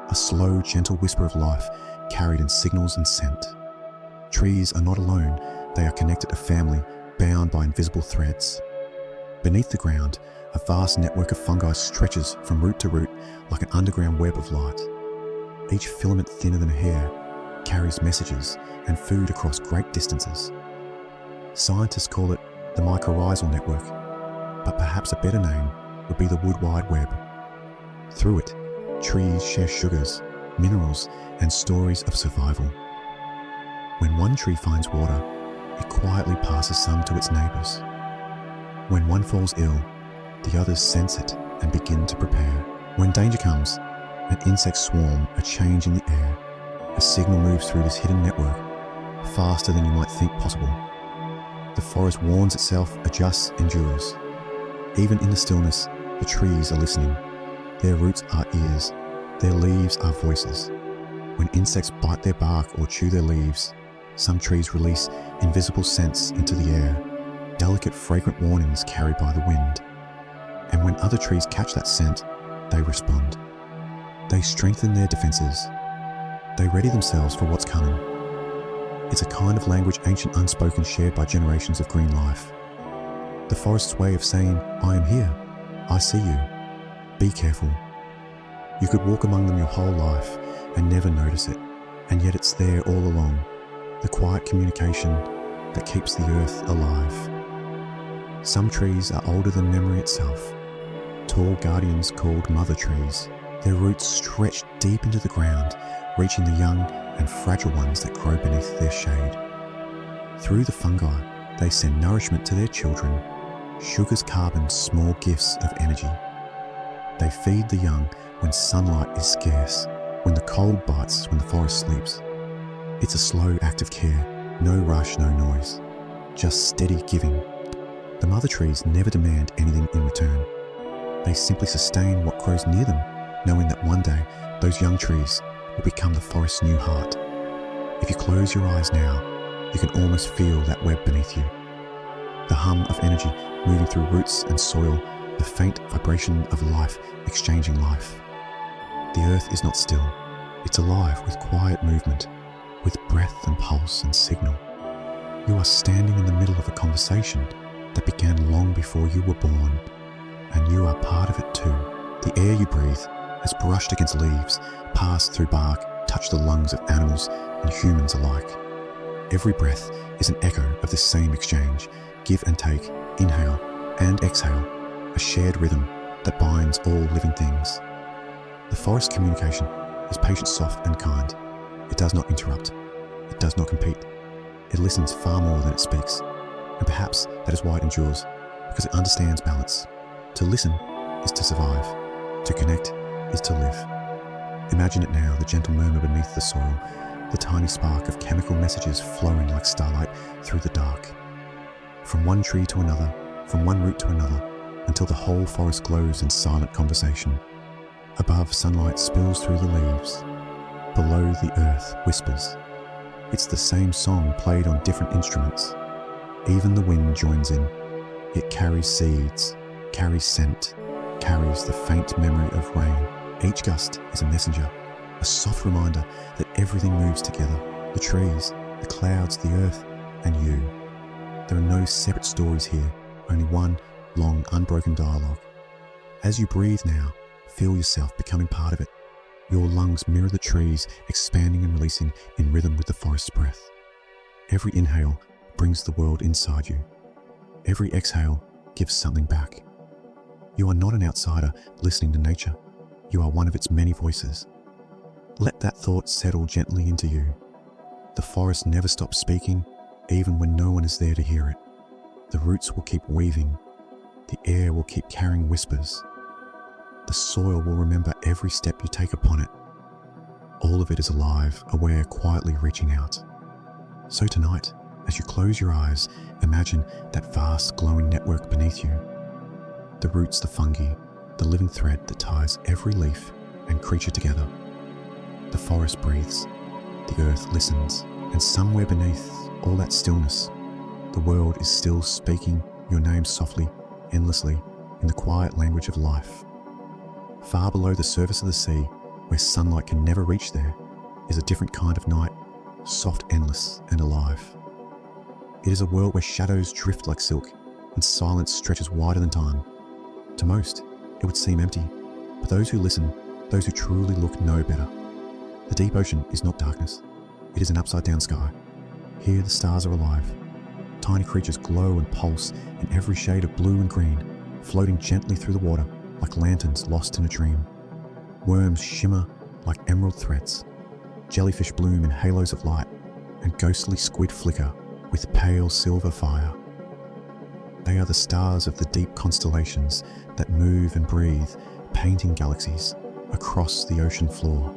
Speaker 1: A slow, gentle whisper of life carried in signals and scent. Trees are not alone. They are connected, a family bound by invisible threads. Beneath the ground, a vast network of fungi stretches from root to root like an underground web of light. Each filament thinner than a hair carries messages and food across great distances. Scientists call it the mycorrhizal network, but perhaps a better name would be the wood wide web. Through it, trees share sugars, minerals, and stories of survival. When one tree finds water, it quietly passes some to its neighbours. When one falls ill, the others sense it and begin to prepare. When danger comes, an insect swarm, a change in the air, a signal moves through this hidden network, faster than you might think possible. The forest warns itself, adjusts, endures. Even in the stillness, the trees are listening. Their roots are ears, their leaves are voices. When insects bite their bark or chew their leaves, some trees release invisible scents into the air, delicate fragrant warnings carried by the wind. And when other trees catch that scent, they respond. They strengthen their defenses. They ready themselves for what's coming. It's a kind of language ancient unspoken shared by generations of green life. The forest's way of saying, I am here, I see you, be careful. You could walk among them your whole life and never notice it, and yet it's there all along, the quiet communication that keeps the earth alive. Some trees are older than memory itself, tall guardians called mother trees. Their roots stretch deep into the ground, reaching the young and fragile ones that grow beneath their shade. Through the fungi, they send nourishment to their children, sugars carbon small gifts of energy. They feed the young when sunlight is scarce, when the cold bites, when the forest sleeps. It's a slow act of care, no rush, no noise, just steady giving. The mother trees never demand anything in return. They simply sustain what grows near them, knowing that one day those young trees will become the forest's new heart. If you close your eyes now, you can almost feel that web beneath you. The hum of energy moving through roots and soil, the faint vibration of life exchanging life. The earth is not still, it's alive with quiet movement, with breath and pulse and signal. You are standing in the middle of a conversation that began long before you were born, and you are part of it too. The air you breathe has brushed against leaves, passed through bark, touched the lungs of animals and humans alike. Every breath is an echo of this same exchange, give and take, inhale and exhale, a shared rhythm that binds all living things. The forest communication is patient, soft and kind. It does not interrupt. It does not compete. It listens far more than it speaks. And perhaps that is why it endures, because it understands balance. To listen is to survive. To connect is to live. Imagine it now, the gentle murmur beneath the soil, the tiny spark of chemical messages flowing like starlight through the dark. From one tree to another, from one root to another, until the whole forest glows in silent conversation. Above, sunlight spills through the leaves. Below, the earth whispers. It's the same song played on different instruments. Even the wind joins in. It carries seeds, carries scent, carries the faint memory of rain. Each gust is a messenger, a soft reminder that everything moves together. The trees, the clouds, the earth, and you. There are no separate stories here, only one long, unbroken dialogue. As you breathe now, feel yourself becoming part of it. Your lungs mirror the trees, expanding and releasing in rhythm with the forest's breath. Every inhale brings the world inside you. Every exhale gives something back. You are not an outsider listening to nature. You are one of its many voices. Let that thought settle gently into you. The forest never stops speaking, even when no one is there to hear it. The roots will keep weaving. The air will keep carrying whispers. The soil will remember every step you take upon it. All of it is alive, aware, quietly reaching out. So tonight, as you close your eyes, imagine that vast glowing network beneath you. The roots, the fungi, the living thread that ties every leaf and creature together. The forest breathes, the earth listens, and somewhere beneath all that stillness, the world is still speaking your name softly, endlessly, in the quiet language of life. Far below the surface of the sea, where sunlight can never reach there, is a different kind of night, soft, endless, and alive. It is a world where shadows drift like silk, and silence stretches wider than time. To most, it would seem empty, but those who listen, those who truly look, know better. The deep ocean is not darkness. It is an upside-down sky. Here the stars are alive. Tiny creatures glow and pulse in every shade of blue and green, floating gently through the water like lanterns lost in a dream. Worms shimmer like emerald threads. Jellyfish bloom in halos of light, and ghostly squid flicker with pale silver fire. They are the stars of the deep constellations that move and breathe, painting galaxies across the ocean floor.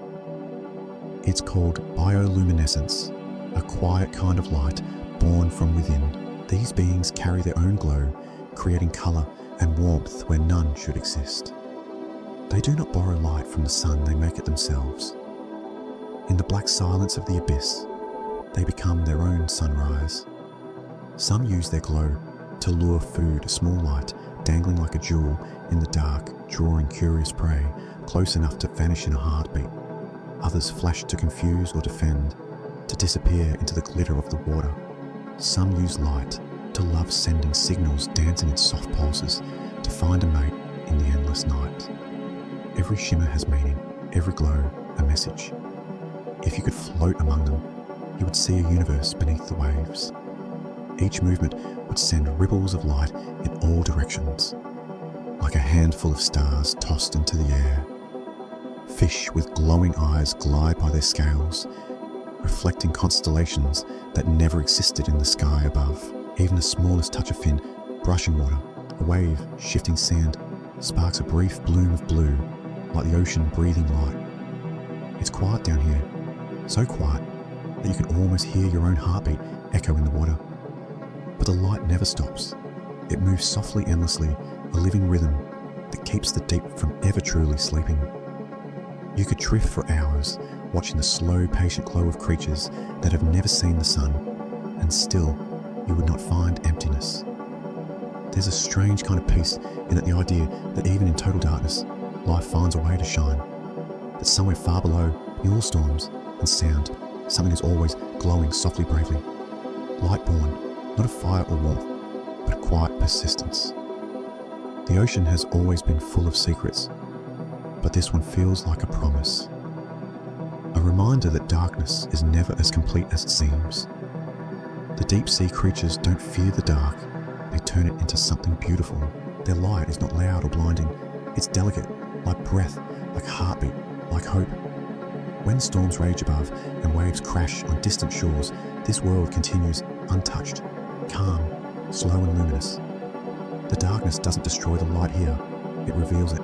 Speaker 1: It's called bioluminescence, a quiet kind of light born from within. These beings carry their own glow, creating colour and warmth where none should exist. They do not borrow light from the sun, they make it themselves. In the black silence of the abyss, they become their own sunrise. Some use their glow to lure food, a small light dangling like a jewel in the dark, drawing curious prey close enough to vanish in a heartbeat. Others flash to confuse or defend, to disappear into the glitter of the water. Some use light to love, sending signals dancing in soft pulses to find a mate in the endless night. Every shimmer has meaning, every glow a message. If you could float among them, you would see a universe beneath the waves. Each movement would send ripples of light in all directions, like a handful of stars tossed into the air. Fish with glowing eyes glide by their scales, reflecting constellations that never existed in the sky above. Even the smallest touch of fin brushing water, a wave shifting sand, sparks a brief bloom of blue, like the ocean breathing light. It's quiet down here, so quiet that you can almost hear your own heartbeat echo in the water. But the light never stops. It moves softly, endlessly, a living rhythm that keeps the deep from ever truly sleeping. You could drift for hours, watching the slow, patient glow of creatures that have never seen the sun, and still you would not find emptiness. There's a strange kind of peace in the idea that even in total darkness, life finds a way to shine. That somewhere far below, in all storms and sound, something is always glowing softly, bravely. Light born, not of fire or warmth, but a quiet persistence. The ocean has always been full of secrets, but this one feels like a promise. A reminder that darkness is never as complete as it seems. The deep sea creatures don't fear the dark, they turn it into something beautiful. Their light is not loud or blinding, it's delicate, like breath, like heartbeat, like hope. When storms rage above and waves crash on distant shores, this world continues untouched, calm, slow and luminous. The darkness doesn't destroy the light here, it reveals it.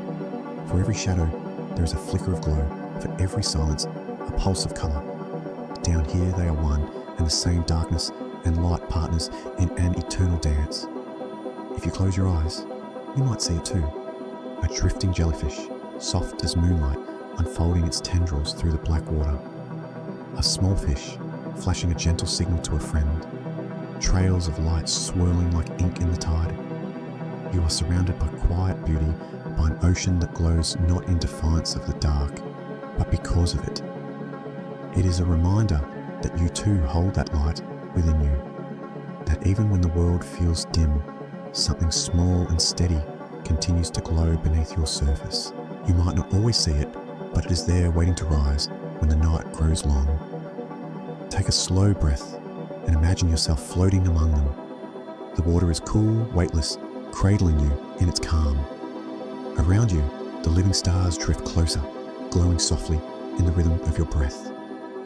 Speaker 1: For every shadow, there is a flicker of glow. For every silence, a pulse of colour. Down here they are one and the same, darkness and light partners in an eternal dance. If you close your eyes, you might see it too. A drifting jellyfish, soft as moonlight, unfolding its tendrils through the black water. A small fish, flashing a gentle signal to a friend. Trails of light swirling like ink in the tide. You are surrounded by quiet beauty, by an ocean that glows not in defiance of the dark, but because of it. It is a reminder that you too hold that light within you, that even when the world feels dim, something small and steady continues to glow beneath your surface. You might not always see it, but it is there waiting to rise when the night grows long. Take a slow breath and imagine yourself floating among them. The water is cool, weightless, cradling you in its calm. Around you, the living stars drift closer, glowing softly in the rhythm of your breath.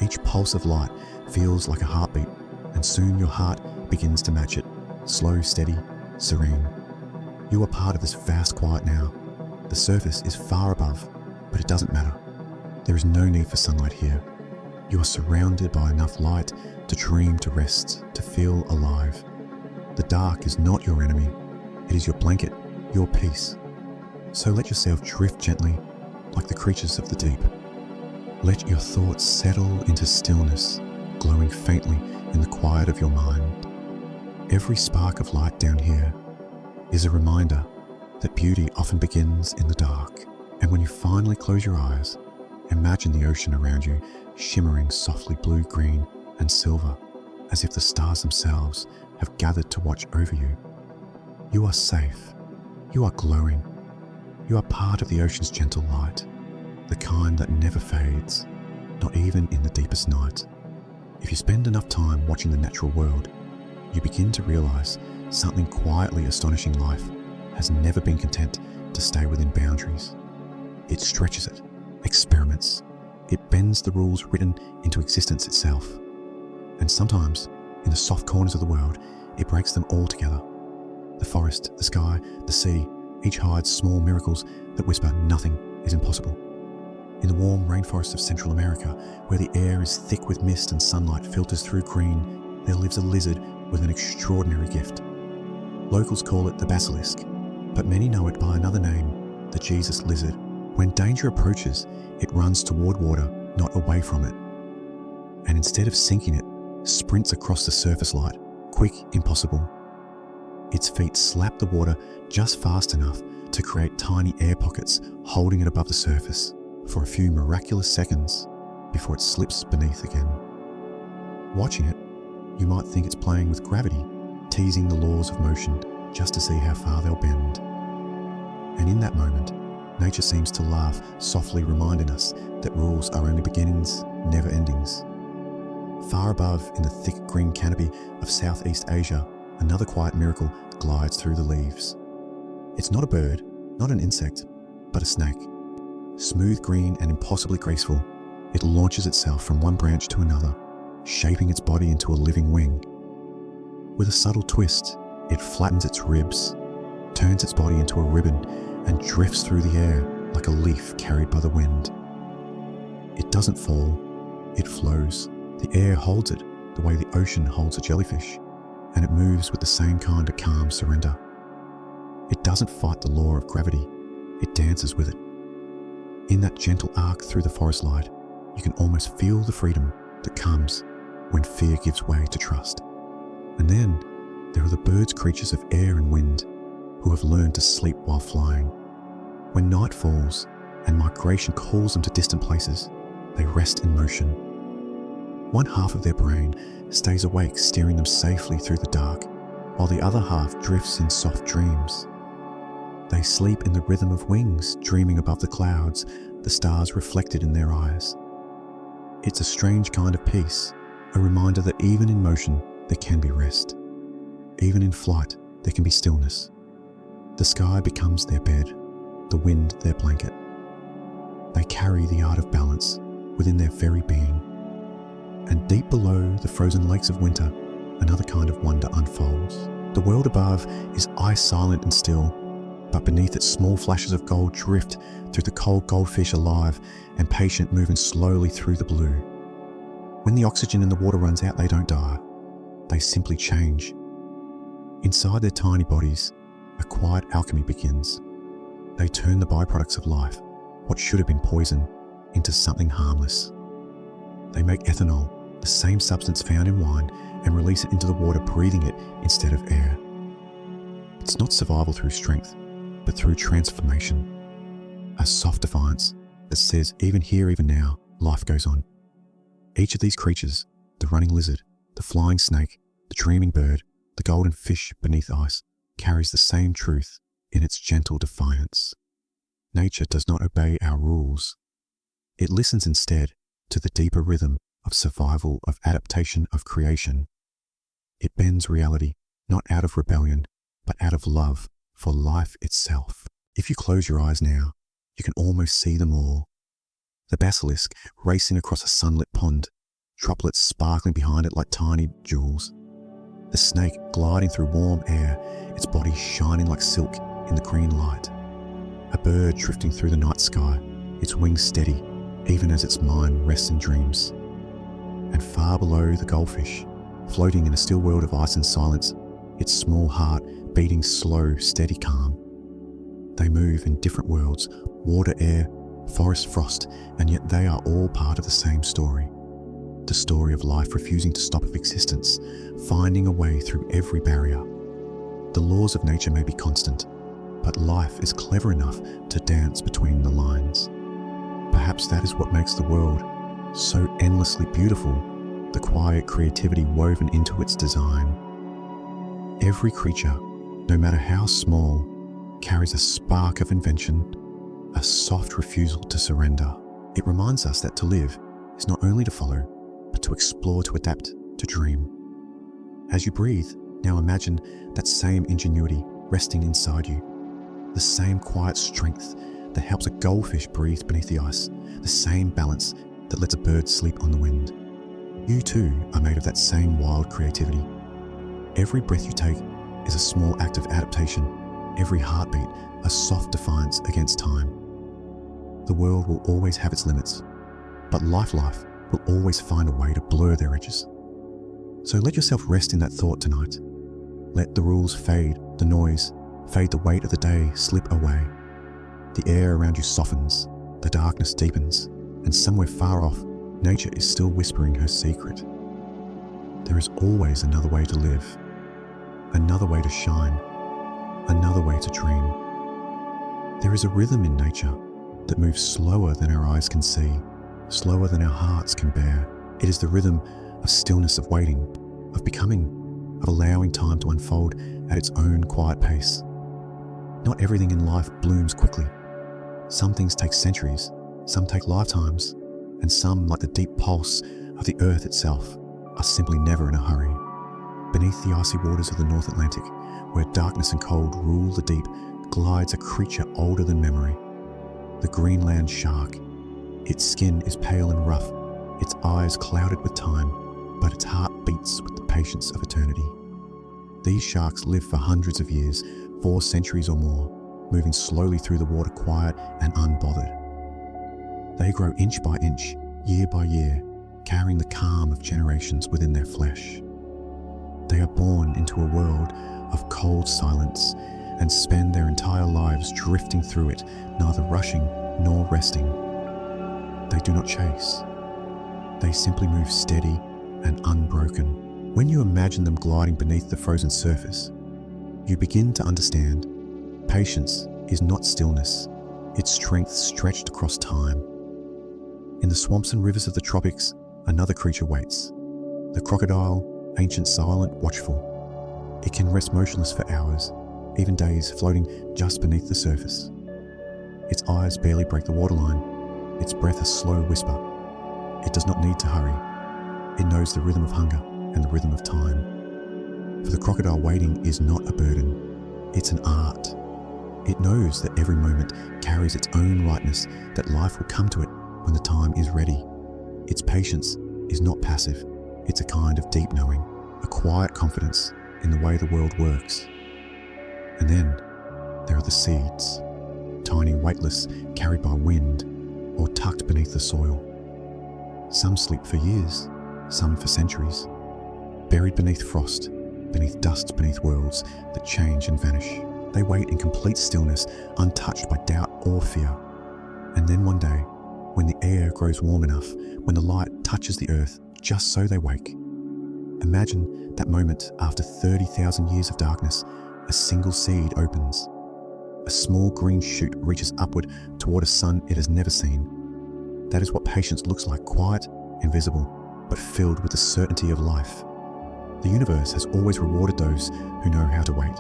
Speaker 1: Each pulse of light feels like a heartbeat, and soon your heart begins to match it, slow, steady, serene. You are part of this vast quiet now. The surface is far above, but it doesn't matter. There is no need for sunlight here. You are surrounded by enough light to dream, to rest, to feel alive. The dark is not your enemy. It is your blanket, your peace. So let yourself drift gently, like the creatures of the deep. Let your thoughts settle into stillness, glowing faintly in the quiet of your mind. Every spark of light down here is a reminder that beauty often begins in the dark. And when you finally close your eyes, imagine the ocean around you shimmering softly blue, green, and silver, as if the stars themselves have gathered to watch over you. You are safe. You are glowing. You are part of the ocean's gentle light, the kind that never fades, not even in the deepest night. If you spend enough time watching the natural world, you begin to realize something quietly astonishing. Life has never been content to stay within boundaries. It stretches it, experiments. It bends the rules written into existence itself. And sometimes, in the soft corners of the world, it breaks them all together. The forest, the sky, the sea, each hides small miracles that whisper nothing is impossible. In the warm rainforests of Central America, where the air is thick with mist and sunlight filters through green, there lives a lizard with an extraordinary gift. Locals call it the basilisk, but many know it by another name, the Jesus lizard. When danger approaches, it runs toward water, not away from it. And instead of sinking it, sprints across the surface light, quick, impossible. Its feet slap the water just fast enough to create tiny air pockets, holding it above the surface for a few miraculous seconds before it slips beneath again. Watching it, you might think it's playing with gravity, teasing the laws of motion just to see how far they'll bend. And in that moment, nature seems to laugh, softly reminding us that rules are only beginnings, never endings. Far above, in the thick green canopy of Southeast Asia, another quiet miracle glides through the leaves. It's not a bird, not an insect, but a snake. Smooth green and impossibly graceful, it launches itself from one branch to another, shaping its body into a living wing. With a subtle twist, it flattens its ribs, turns its body into a ribbon, and drifts through the air like a leaf carried by the wind. It doesn't fall, it flows. The air holds it the way the ocean holds a jellyfish, and it moves with the same kind of calm surrender. It doesn't fight the law of gravity, it dances with it. In that gentle arc through the forest light, you can almost feel the freedom that comes when fear gives way to trust. And then there are the birds, creatures of air and wind, who have learned to sleep while flying. When night falls and migration calls them to distant places, they rest in motion. One half of their brain stays awake, steering them safely through the dark, while the other half drifts in soft dreams. They sleep in the rhythm of wings, dreaming above the clouds, the stars reflected in their eyes. It's a strange kind of peace, a reminder that even in motion there can be rest. Even in flight there can be stillness. The sky becomes their bed, the wind their blanket. They carry the art of balance within their very being. And deep below the frozen lakes of winter, another kind of wonder unfolds. The world above is ice silent and still, but beneath it small flashes of gold drift through the cold goldfish, alive and patient, moving slowly through the blue. When the oxygen in the water runs out, they don't die. They simply change. Inside their tiny bodies, a quiet alchemy begins. They turn the byproducts of life, what should have been poison, into something harmless. They make ethanol, the same substance found in wine, and release it into the water, breathing it instead of air. It's not survival through strength, but through transformation. A soft defiance that says, even here, even now, life goes on. Each of these creatures, the running lizard, the flying snake, the dreaming bird, the golden fish beneath ice, carries the same truth in its gentle defiance. Nature does not obey our rules. It listens instead to the deeper rhythm of survival, of adaptation, of creation. It bends reality, not out of rebellion, but out of love for life itself. If you close your eyes now, you can almost see them all. The basilisk racing across a sunlit pond, droplets sparkling behind it like tiny jewels. The snake gliding through warm air, its body shining like silk in the green light. A bird drifting through the night sky, its wings steady, even as its mind rests in dreams. And far below, the goldfish, floating in a still world of ice and silence, its small heart beating slow, steady calm. They move in different worlds, water, air, forest, frost, and yet they are all part of the same story. The story of life refusing to stop of existence, finding a way through every barrier. The laws of nature may be constant, but life is clever enough to dance between the lines. Perhaps that is what makes the world so endlessly beautiful, the quiet creativity woven into its design. Every creature, no matter how small, carries a spark of invention, a soft refusal to surrender. It reminds us that to live is not only to follow, but to explore, to adapt, to dream. As you breathe, now imagine that same ingenuity resting inside you, the same quiet strength that helps a goldfish breathe beneath the ice, the same balance that lets a bird sleep on the wind. You too are made of that same wild creativity. Every breath you take is a small act of adaptation, every heartbeat a soft defiance against time. The world will always have its limits, but life will always find a way to blur their edges. So let yourself rest in that thought tonight. Let the rules fade, the noise fade, the weight of the day slip away. The air around you softens, the darkness deepens, and somewhere far off, nature is still whispering her secret. There is always another way to live, another way to shine, another way to dream. There is a rhythm in nature that moves slower than our eyes can see, slower than our hearts can bear. It is the rhythm of stillness, of waiting, of becoming, of allowing time to unfold at its own quiet pace. Not everything in life blooms quickly. Some things take centuries, some take lifetimes, and some, like the deep pulse of the earth itself, are simply never in a hurry. Beneath the icy waters of the North Atlantic, where darkness and cold rule the deep, glides a creature older than memory. The Greenland shark. Its skin is pale and rough, its eyes clouded with time, but its heart beats with the patience of eternity. These sharks live for hundreds of years, 4 centuries or more, moving slowly through the water, quiet and unbothered. They grow inch by inch, year by year, carrying the calm of generations within their flesh. They are born into a world of cold silence and spend their entire lives drifting through it, neither rushing nor resting. They do not chase. They simply move steady and unbroken. When you imagine them gliding beneath the frozen surface, you begin to understand patience is not stillness, it's strength stretched across time. In the swamps and rivers of the tropics, another creature waits. The crocodile, ancient, silent, watchful. It can rest motionless for hours, even days, floating just beneath the surface. Its eyes barely break the waterline, its breath a slow whisper. It does not need to hurry. It knows the rhythm of hunger and the rhythm of time. For the crocodile, waiting is not a burden, it's an art. It knows that every moment carries its own rightness, that life will come to it when the time is ready. Its patience is not passive, it's a kind of deep knowing, a quiet confidence in the way the world works. And then there are the seeds, tiny, weightless, carried by wind, or tucked beneath the soil. Some sleep for years, some for centuries, buried beneath frost, beneath dust, beneath worlds that change and vanish. They wait in complete stillness, untouched by doubt or fear. And then one day, when the air grows warm enough, when the light touches the earth, just so they wake. Imagine that moment after 30,000 years of darkness, a single seed opens. A small green shoot reaches upward toward a sun it has never seen. That is what patience looks like, quiet, invisible, but filled with the certainty of life. The universe has always rewarded those who know how to wait.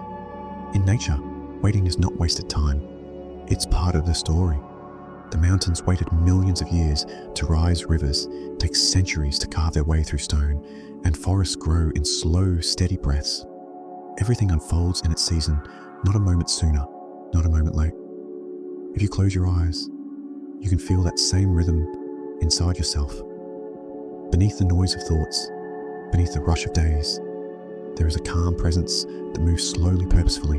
Speaker 1: In nature, waiting is not wasted time. It's part of the story. The mountains waited millions of years to rise, rivers take centuries to carve their way through stone, and forests grow in slow, steady breaths. Everything unfolds in its season, not a moment sooner, not a moment late. If you close your eyes, you can feel that same rhythm inside yourself. Beneath the noise of thoughts, beneath the rush of days, there is a calm presence that moves slowly, purposefully.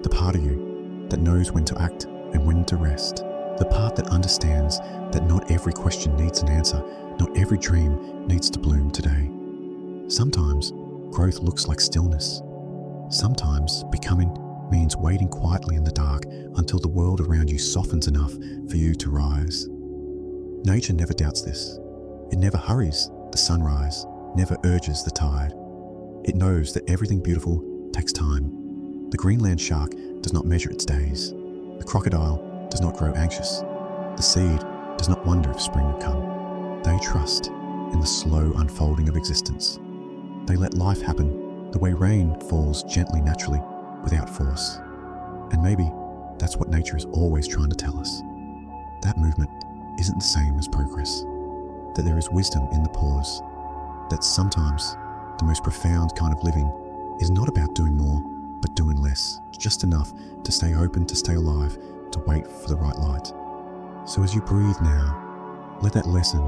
Speaker 1: The part of you that knows when to act and when to rest. The part that understands that not every question needs an answer, not every dream needs to bloom today. Sometimes growth looks like stillness. Sometimes becoming means waiting quietly in the dark until the world around you softens enough for you to rise. Nature never doubts this. It never hurries the sunrise, never urges the tide. It knows that everything beautiful takes time. The Greenland shark does not measure its days. The crocodile does not grow anxious. The seed does not wonder if spring will come. They trust in the slow unfolding of existence. They let life happen the way rain falls gently, naturally, without force. And maybe that's what nature is always trying to tell us. That movement isn't the same as progress, that there is wisdom in the pause, that sometimes the most profound kind of living is not about doing more, but doing less, just enough to stay open, to stay alive, to wait for the right light. So as you breathe now, let that lesson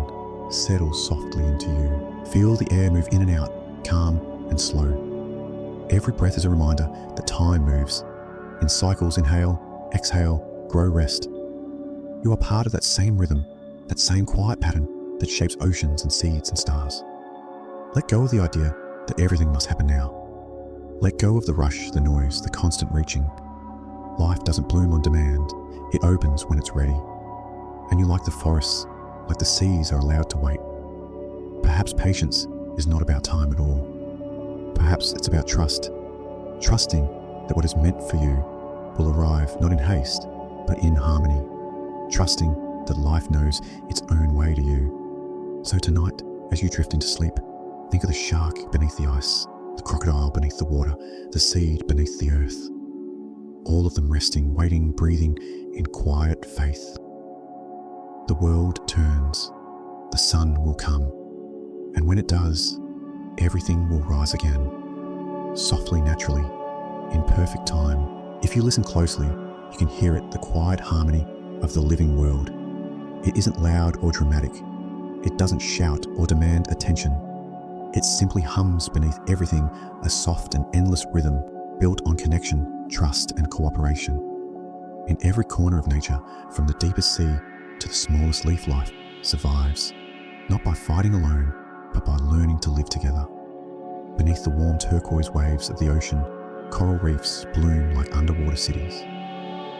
Speaker 1: settle softly into you. Feel the air move in and out, calm and slow. Every breath is a reminder that time moves. In cycles, inhale, exhale, grow, rest. You are part of that same rhythm, that same quiet pattern that shapes oceans and seeds and stars. Let go of the idea that everything must happen now. Let go of the rush, the noise, the constant reaching. Life doesn't bloom on demand. It opens when it's ready. And you, like the forests, like the seas, are allowed to wait. Perhaps patience is not about time at all. Perhaps it's about trust. Trusting that what is meant for you will arrive not in haste, but in harmony. Trusting that life knows its own way to you. So tonight, as you drift into sleep, think of the shark beneath the ice, the crocodile beneath the water, the seed beneath the earth. All of them resting, waiting, breathing in quiet faith. The world turns, the sun will come, and when it does, everything will rise again, softly, naturally, in perfect time. If you listen closely, you can hear it, the quiet harmony of the living world. It isn't loud or dramatic. It doesn't shout or demand attention. It simply hums beneath everything, a soft and endless rhythm built on connection, trust, and cooperation. In every corner of nature, from the deepest sea to the smallest leaf, life survives, not by fighting alone, but by learning to live together. Beneath the warm turquoise waves of the ocean, coral reefs bloom like underwater cities.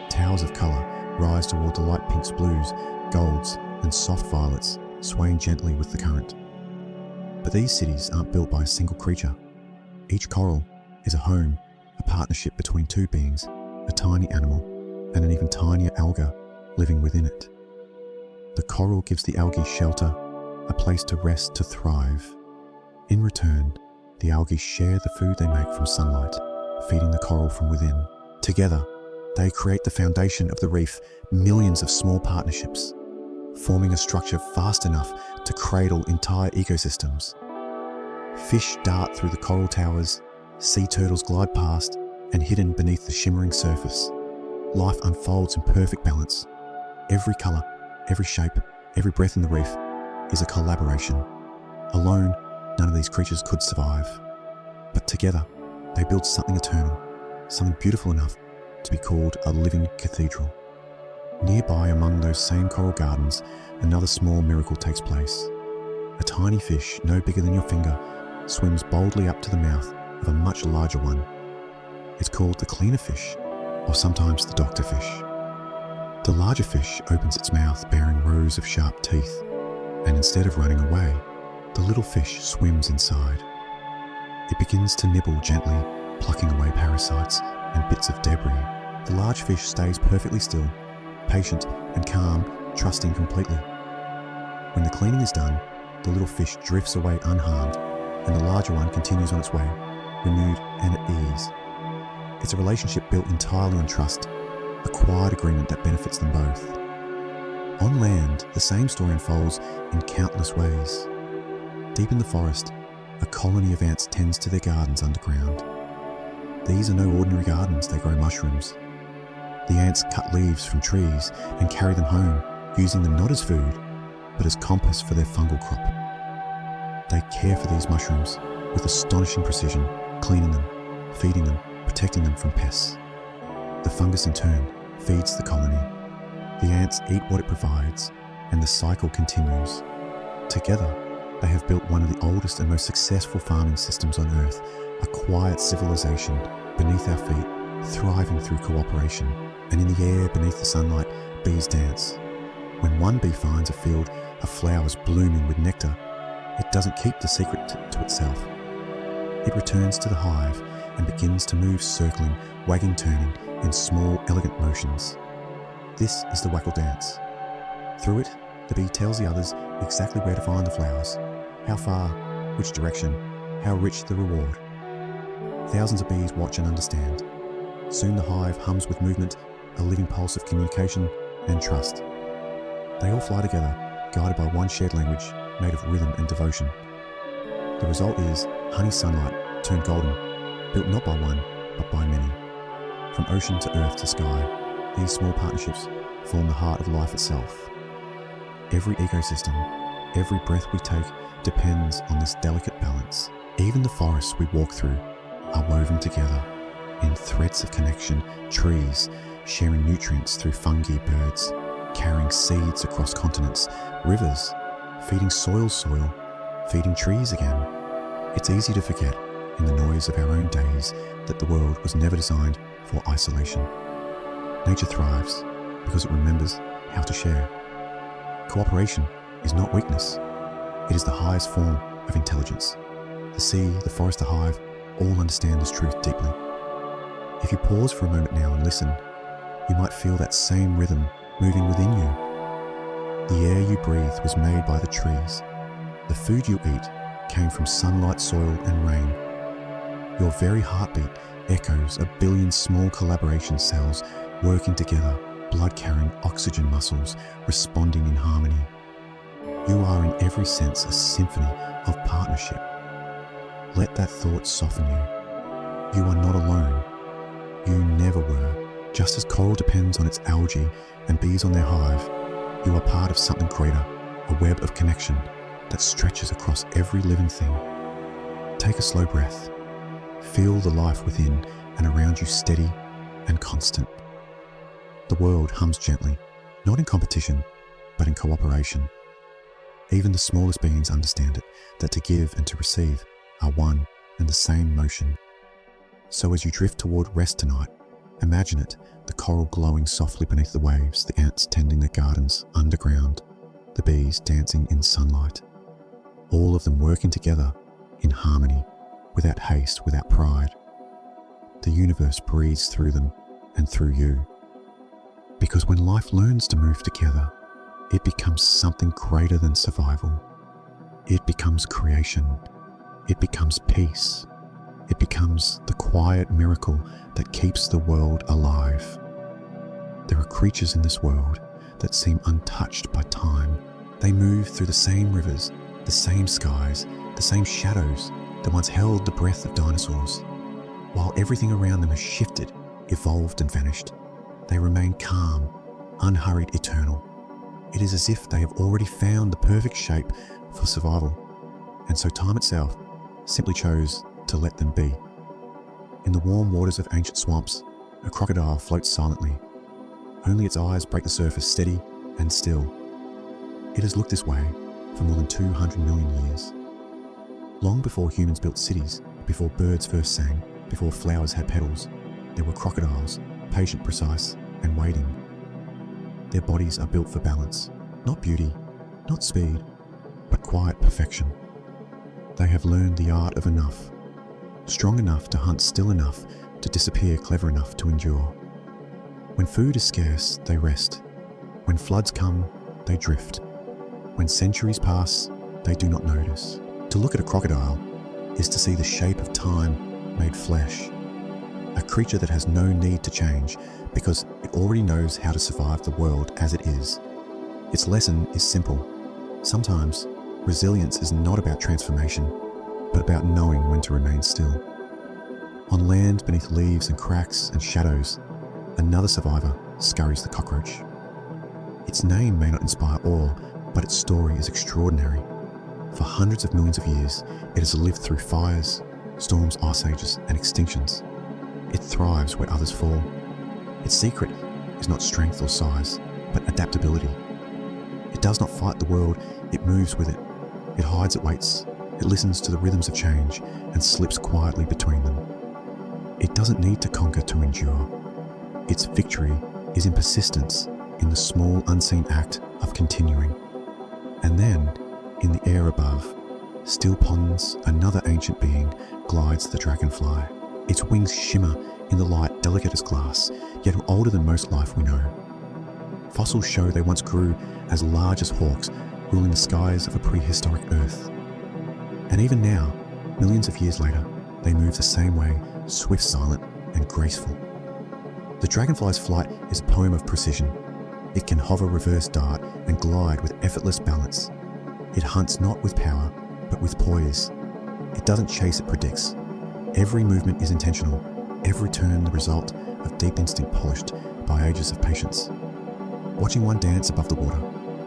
Speaker 1: Towers of colour rise toward the light pinks, blues, golds, and soft violets, swaying gently with the current. But these cities aren't built by a single creature. Each coral is a home, a partnership between two beings, a tiny animal and an even tinier alga living within it. The coral gives the algae shelter, a place to rest, to thrive. In return, the algae share the food they make from sunlight, feeding the coral from within. Together, they create the foundation of the reef, millions of small partnerships, forming a structure vast enough to cradle entire ecosystems. Fish dart through the coral towers, sea turtles glide past, and hidden beneath the shimmering surface, life unfolds in perfect balance. Every colour, every shape, every breath in the reef is a collaboration. Alone, none of these creatures could survive. But together, they build something eternal, something beautiful enough to be called a living cathedral. Nearby, among those same coral gardens, another small miracle takes place. A tiny fish, no bigger than your finger, swims boldly up to the mouth of a much larger one. It's called the cleaner fish, or sometimes the doctor fish. The larger fish opens its mouth bearing rows of sharp teeth, and instead of running away, the little fish swims inside. It begins to nibble gently, plucking away parasites and bits of debris. The large fish stays perfectly still, patient and calm, trusting completely. When the cleaning is done, the little fish drifts away unharmed, and the larger one continues on its way, renewed and at ease. It's a relationship built entirely on trust, a quiet agreement that benefits them both. On land, the same story unfolds in countless ways. Deep in the forest, a colony of ants tends to their gardens underground. These are no ordinary gardens, they grow mushrooms. The ants cut leaves from trees and carry them home, using them not as food, but as compost for their fungal crop. They care for these mushrooms with astonishing precision, cleaning them, feeding them, protecting them from pests. The fungus in turn feeds the colony. The ants eat what it provides, and the cycle continues. Together, they have built one of the oldest and most successful farming systems on Earth, a quiet civilization beneath our feet, thriving through cooperation. And in the air beneath the sunlight, bees dance. When one bee finds a field of flowers blooming with nectar, it doesn't keep the secret to itself. It returns to the hive and begins to move, circling, wagging, turning in small, elegant motions. This is the wackle dance. Through it, the bee tells the others exactly where to find the flowers, how far, which direction, how rich the reward. Thousands of bees watch and understand. Soon the hive hums with movement, a living pulse of communication and trust. They all fly together, guided by one shared language made of rhythm and devotion. The result is honey sunlight turned golden, built not by one, but by many. From ocean to earth to sky, these small partnerships form the heart of life itself. Every ecosystem, every breath we take depends on this delicate balance. Even the forests we walk through are woven together in threads of connection, trees sharing nutrients through fungi, birds carrying seeds across continents, rivers feeding soil, feeding trees again. It's easy to forget in the noise of our own days that the world was never designed for isolation. Nature thrives because it remembers how to share. Cooperation is not weakness. It is the highest form of intelligence. The sea, the forest, the hive, all understand this truth deeply. If you pause for a moment now and listen, you might feel that same rhythm moving within you. The air you breathe was made by the trees. The food you eat came from sunlight, soil, and rain. Your very heartbeat echoes a billion small collaboration cells working together, blood-carrying oxygen muscles responding in harmony. You are in every sense a symphony of partnership. Let that thought soften you. You are not alone. You never were. Just as coral depends on its algae and bees on their hive, you are part of something greater, a web of connection that stretches across every living thing. Take a slow breath. Feel the life within and around you steady and constant. The world hums gently, not in competition, but in cooperation. Even the smallest beings understand it, that to give and to receive are one and the same motion. So as you drift toward rest tonight, imagine it, the coral glowing softly beneath the waves, the ants tending their gardens underground, the bees dancing in sunlight. All of them working together in harmony, without haste, without pride. The universe breathes through them and through you. Because when life learns to move together, it becomes something greater than survival. It becomes creation. It becomes peace. It becomes the quiet miracle that keeps the world alive. There are creatures in this world that seem untouched by time. They move through the same rivers, the same skies, the same shadows that once held the breath of dinosaurs. While everything around them has shifted, evolved and vanished, they remain calm, unhurried, eternal. It is as if they have already found the perfect shape for survival, and so time itself simply chose to let them be. In the warm waters of ancient swamps, a crocodile floats silently. Only its eyes break the surface, steady and still. It has looked this way for more than 200 million years. Long before humans built cities, before birds first sang, before flowers had petals, there were crocodiles, patient, precise, and waiting. Their bodies are built for balance, not beauty, not speed, but quiet perfection. They have learned the art of enough, strong enough to hunt, still enough to disappear, clever enough to endure. When food is scarce, they rest. When floods come, they drift. When centuries pass, they do not notice. To look at a crocodile is to see the shape of time made flesh. A creature that has no need to change because it already knows how to survive the world as it is. Its lesson is simple. Sometimes resilience is not about transformation, but about knowing when to remain still. On land beneath leaves and cracks and shadows, another survivor scurries the cockroach. Its name may not inspire awe, but its story is extraordinary. For hundreds of millions of years, it has lived through fires, storms, ice ages, and extinctions. It thrives where others fall. Its secret is not strength or size, but adaptability. It does not fight the world, it moves with it. It hides, it waits, it listens to the rhythms of change and slips quietly between them. It doesn't need to conquer to endure. Its victory is in persistence, in the small unseen act of continuing. And then, in the air above, still ponds another ancient being glides the dragonfly. Its wings shimmer in the light, delicate as glass, yet older than most life we know. Fossils show they once grew as large as hawks, ruling the skies of a prehistoric Earth. And even now, millions of years later, they move the same way, swift, silent, and graceful. The dragonfly's flight is a poem of precision. It can hover, reverse dart, and glide with effortless balance. It hunts not with power, but with poise. It doesn't chase, it predicts. Every movement is intentional, every turn the result of deep instinct polished by ages of patience. Watching one dance above the water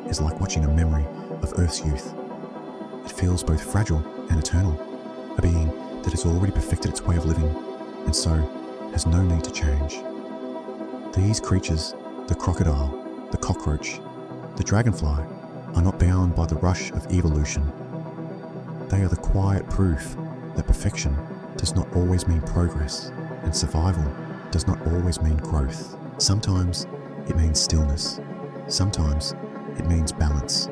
Speaker 1: is like watching a memory of Earth's youth. It feels both fragile and eternal, a being that has already perfected its way of living, and so has no need to change. These creatures, the crocodile, the cockroach, the dragonfly, are not bound by the rush of evolution. They are the quiet proof that perfection does not always mean progress, and survival does not always mean growth. Sometimes it means stillness. Sometimes it means balance.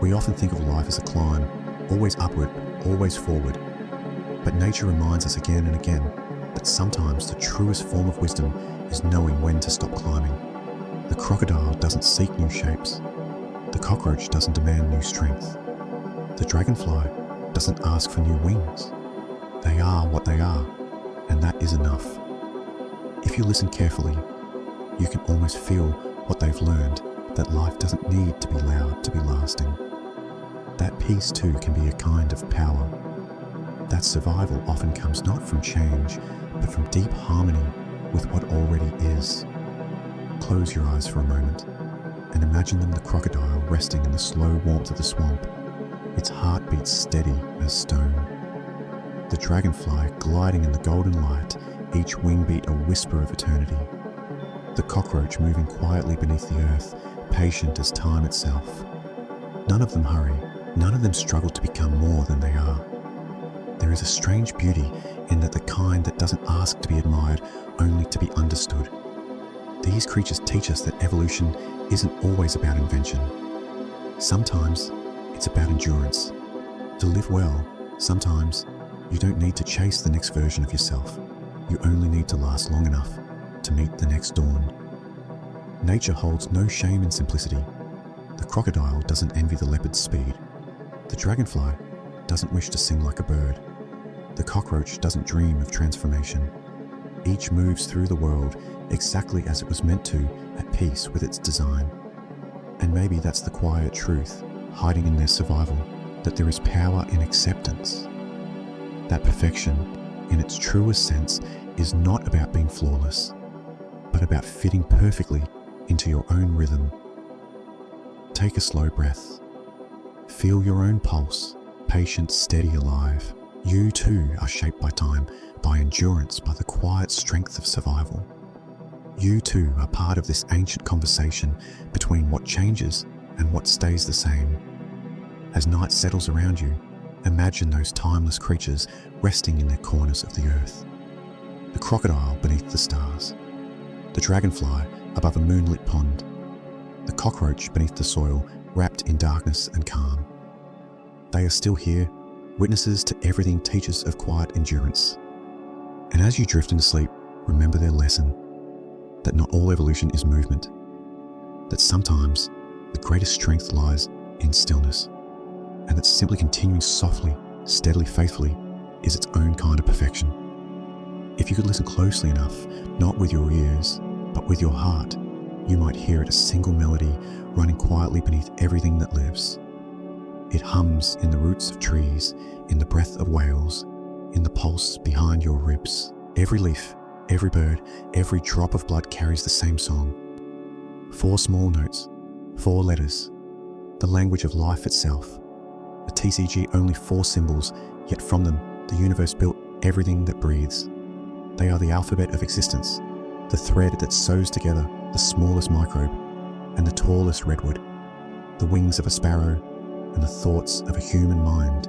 Speaker 1: We often think of life as a climb, always upward, always forward. But nature reminds us again and again that sometimes the truest form of wisdom is knowing when to stop climbing. The crocodile doesn't seek new shapes. The cockroach doesn't demand new strength. The dragonfly doesn't ask for new wings. They are what they are, and that is enough. If you listen carefully, you can almost feel what they've learned, that life doesn't need to be loud to be lasting. That peace too can be a kind of power. That survival often comes not from change, but from deep harmony with what already is. Close your eyes for a moment and imagine the crocodile resting in the slow warmth of the swamp, its heartbeat steady as stone. The dragonfly gliding in the golden light, each wing beat a whisper of eternity. The cockroach moving quietly beneath the earth, patient as time itself. None of them hurry, none of them struggle to become more than they are. There is a strange beauty in that, the kind that doesn't ask to be admired, only to be understood. These creatures teach us that evolution isn't always about invention. Sometimes it's about endurance. To live well, sometimes you don't need to chase the next version of yourself. You only need to last long enough to meet the next dawn. Nature holds no shame in simplicity. The crocodile doesn't envy the leopard's speed. The dragonfly doesn't wish to sing like a bird. The cockroach doesn't dream of transformation. Each moves through the world exactly as it was meant to, at peace with its design. And maybe that's the quiet truth hiding in their survival, that there is power in acceptance. That perfection, in its truest sense, is not about being flawless, but about fitting perfectly into your own rhythm. Take a slow breath. Feel your own pulse, patient, steady, alive. You too are shaped by time, by endurance, by the quiet strength of survival. You too are part of this ancient conversation between what changes and what stays the same. As night settles around you, imagine those timeless creatures resting in their corners of the earth. The crocodile beneath the stars. The dragonfly above a moonlit pond. The cockroach beneath the soil, wrapped in darkness and calm. They are still here, witnesses to everything teachers of quiet endurance. And as you drift into sleep, remember their lesson, that not all evolution is movement, that sometimes the greatest strength lies in stillness, and that simply continuing softly, steadily, faithfully is its own kind of perfection. If you could listen closely enough, not with your ears, but with your heart, you might hear it, a single melody running quietly beneath everything that lives. It hums in the roots of trees, in the breath of whales, in the pulse behind your ribs. Every leaf, every bird, every drop of blood carries the same song. 4 small notes, 4 letters, the language of life itself. A TCG, only 4 symbols, yet from them the universe built everything that breathes. They are the alphabet of existence, the thread that sews together the smallest microbe and the tallest redwood, the wings of a sparrow and the thoughts of a human mind.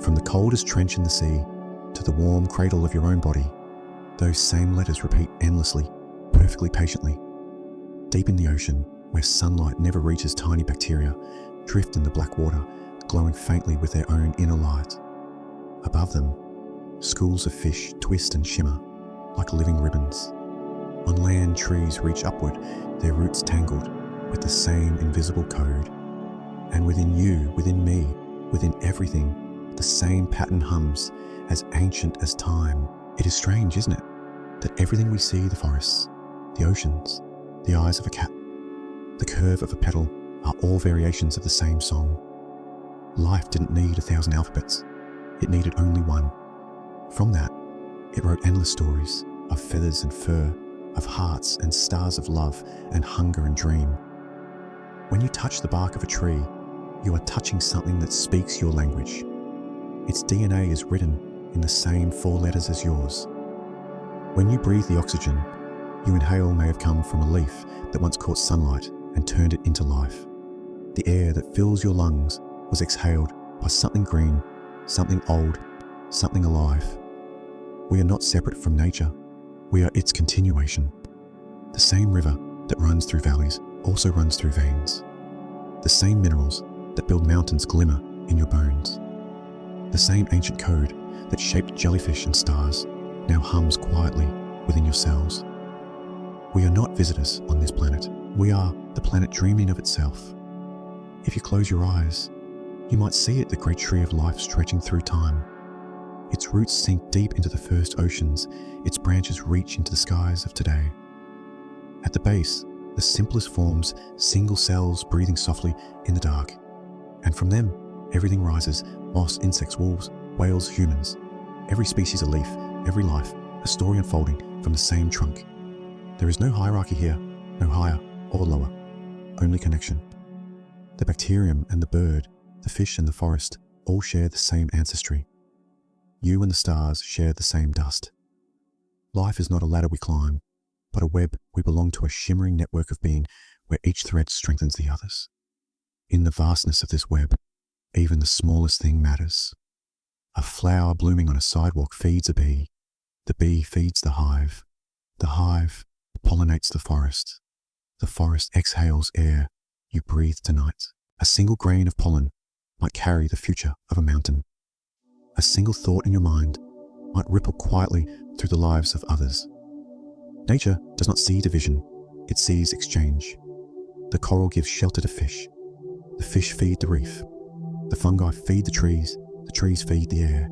Speaker 1: From the coldest trench in the sea to the warm cradle of your own body, those same letters repeat endlessly, perfectly patiently. Deep in the ocean, where sunlight never reaches, tiny bacteria drift in the black water, glowing faintly with their own inner light. Above them, schools of fish twist and shimmer like living ribbons. On land, trees reach upward, their roots tangled with the same invisible code. And within you, within me, within everything, the same pattern hums, as ancient as time. It is strange, isn't it? that everything we see, the forests, the oceans, the eyes of a cat, the curve of a petal, are all variations of the same song. Life didn't need 1,000 alphabets. It needed only one. From that, it wrote endless stories of feathers and fur, of hearts and stars of love and hunger and dream. When you touch the bark of a tree, you are touching something that speaks your language. Its DNA is written in the same 4 letters as yours. When you breathe the oxygen you inhale may have come from a leaf that once caught sunlight and turned it into life. The air that fills your lungs was exhaled by something green, something old, something alive. We are not separate from nature. We are its continuation. The same river that runs through valleys also runs through veins. The same minerals that build mountains glimmer in your bones. The same ancient code that shaped jellyfish and stars now hums quietly within your cells. We are not visitors on this planet. We are the planet dreaming of itself. If you close your eyes, you might see it, the great tree of life stretching through time. Its roots sink deep into the first oceans. Its branches reach into the skies of today. At the base, the simplest forms, single cells breathing softly in the dark. And from them, everything rises: moss, insects, wolves, whales, humans. Every species a leaf, every life a story unfolding from the same trunk. There is no hierarchy here, no higher or lower, only connection. The bacterium and the bird, the fish and the forest all share the same ancestry. You and the stars share the same dust. Life is not a ladder we climb, but a web. We belong to a shimmering network of being where each thread strengthens the others. In the vastness of this web, even the smallest thing matters. A flower blooming on a sidewalk feeds a bee. The bee feeds the hive. The hive pollinates the forest. The forest exhales air you breathe tonight. A single grain of pollen might carry the future of a mountain. A single thought in your mind might ripple quietly through the lives of others. Nature does not see division, it sees exchange. The coral gives shelter to fish. The fish feed the reef. The fungi feed the trees feed the air.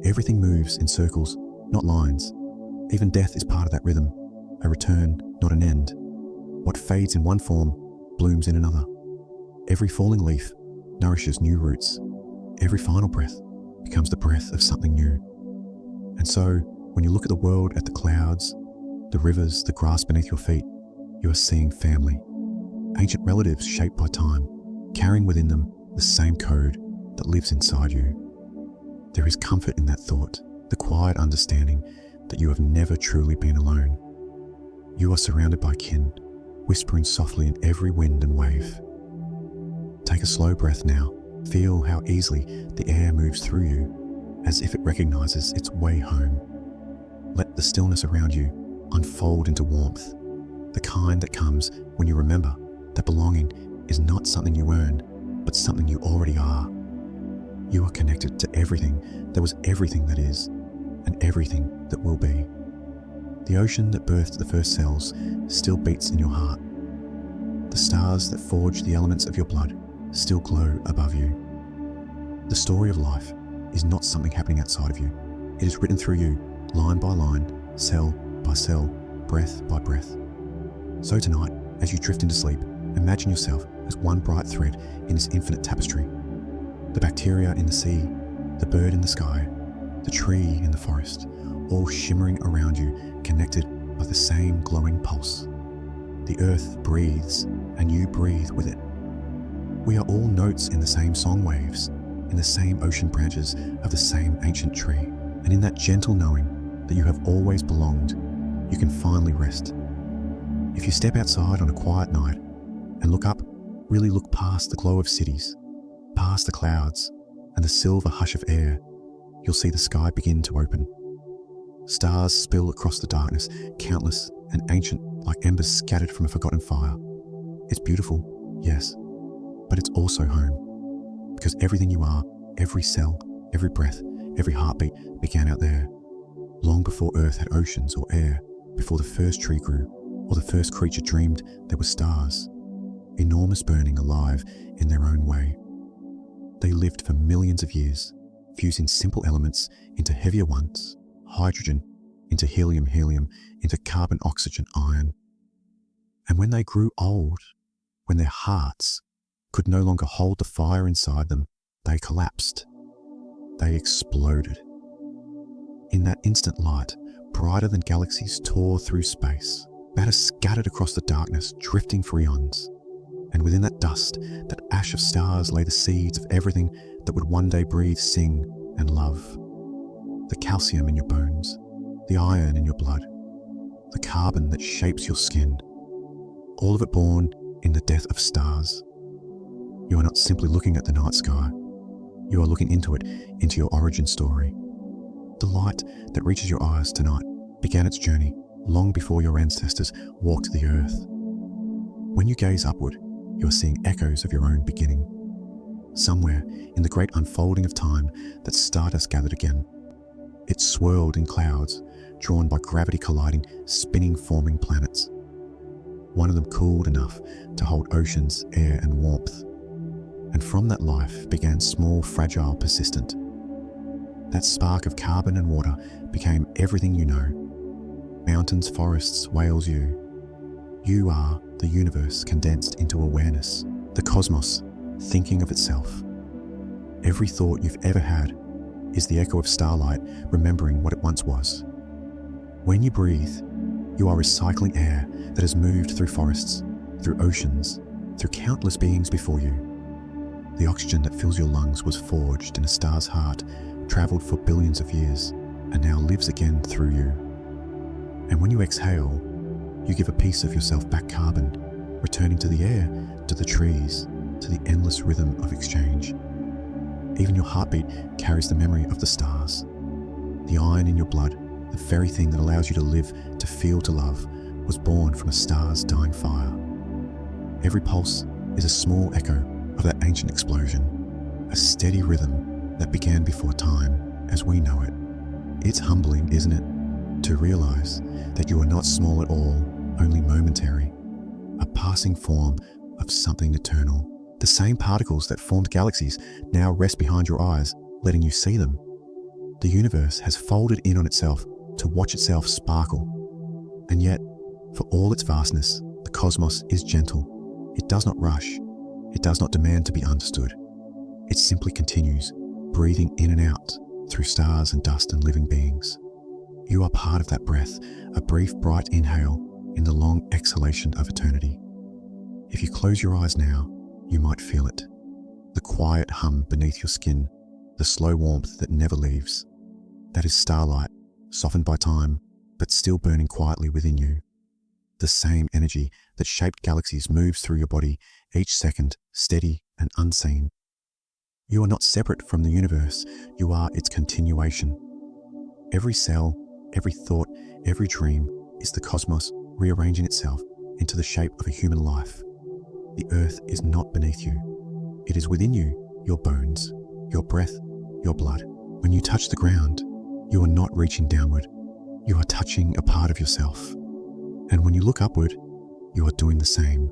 Speaker 1: Everything moves in circles, not lines. Even death is part of that rhythm, a return, not an end. What fades in one form blooms in another. Every falling leaf nourishes new roots. Every final breath becomes the breath of something new. And so, when you look at the world, at the clouds, the rivers, the grass beneath your feet, you are seeing family. Ancient relatives shaped by time, carrying within them the same code that lives inside you. There is comfort in that thought, the quiet understanding that you have never truly been alone. You are surrounded by kin, whispering softly in every wind and wave. Take a slow breath now. Feel how easily the air moves through you, as if it recognizes its way home. Let the stillness around you unfold into warmth, the kind that comes when you remember that belonging is not something you earn, but something you already are. You are connected to everything that was, everything that is, and everything that will be. The ocean that birthed the first cells still beats in your heart. The stars that forged the elements of your blood still glow above you. The story of life is not something happening outside of you. It is written through you, line by line, cell by cell, breath by breath. So tonight, as you drift into sleep, imagine yourself as one bright thread in this infinite tapestry. The bacteria in the sea, the bird in the sky, the tree in the forest, all shimmering around you, connected by the same glowing pulse. The earth breathes, and you breathe with it. We are all notes in the same song waves, in the same ocean branches of the same ancient tree. And in that gentle knowing that you have always belonged, you can finally rest. If you step outside on a quiet night and look up, really look past the glow of cities, past the clouds and the silver hush of air, you'll see the sky begin to open. Stars spill across the darkness, countless and ancient, like embers scattered from a forgotten fire. It's beautiful, yes, but it's also home, because everything you are, every cell, every breath, every heartbeat began out there, long before Earth had oceans or air, before the first tree grew, or the first creature dreamed there were stars, enormous, burning, alive in their own way. They lived for millions of years, fusing simple elements into heavier ones, hydrogen into helium, into carbon, oxygen, iron. And when they grew old, when their hearts could no longer hold the fire inside them, they collapsed. They exploded. In that instant, light, brighter than galaxies, tore through space. Matter scattered across the darkness, drifting for eons. And within that dust, that ash of stars, lay the seeds of everything that would one day breathe, sing, and love. The calcium in your bones, the iron in your blood, the carbon that shapes your skin, all of it born in the death of stars. You are not simply looking at the night sky. You are looking into it, into your origin story. The light that reaches your eyes tonight began its journey long before your ancestors walked the earth. When you gaze upward, you are seeing echoes of your own beginning. Somewhere in the great unfolding of time, that stardust gathered again. It swirled in clouds, drawn by gravity colliding, spinning, forming planets. One of them cooled enough to hold oceans, air, and warmth. And from that life began small, fragile, persistent. That spark of carbon and water became everything you know. Mountains, forests, whales, you. You are the universe condensed into awareness, the cosmos thinking of itself. Every thought you've ever had is the echo of starlight remembering what it once was. When you breathe, you are recycling air that has moved through forests, through oceans, through countless beings before you. The oxygen that fills your lungs was forged in a star's heart, traveled for billions of years, and now lives again through you. And when you exhale, you give a piece of yourself back carbon, returning to the air, to the trees, to the endless rhythm of exchange. Even your heartbeat carries the memory of the stars. The iron in your blood, the very thing that allows you to live, to feel, to love, was born from a star's dying fire. Every pulse is a small echo of that ancient explosion, a steady rhythm that began before time as we know it. It's humbling, isn't it, to realize that you are not small at all, only momentary, a passing form of something eternal. The same particles that formed galaxies now rest behind your eyes, letting you see them. The universe has folded in on itself to watch itself sparkle. And yet, for all its vastness, the cosmos is gentle. It does not rush. It does not demand to be understood. It simply continues, breathing in and out through stars and dust and living beings. You are part of that breath, a brief, bright inhale in the long exhalation of eternity. If you close your eyes now, you might feel it. The quiet hum beneath your skin, the slow warmth that never leaves. That is starlight, softened by time, but still burning quietly within you. The same energy that shaped galaxies moves through your body each second, steady and unseen. You are not separate from the universe, you are its continuation. Every cell, every thought, every dream is the cosmos rearranging itself into the shape of a human life. The earth is not beneath you. It is within you, your bones, your breath, your blood. When you touch the ground, you are not reaching downward. You are touching a part of yourself. And when you look upward, you are doing the same.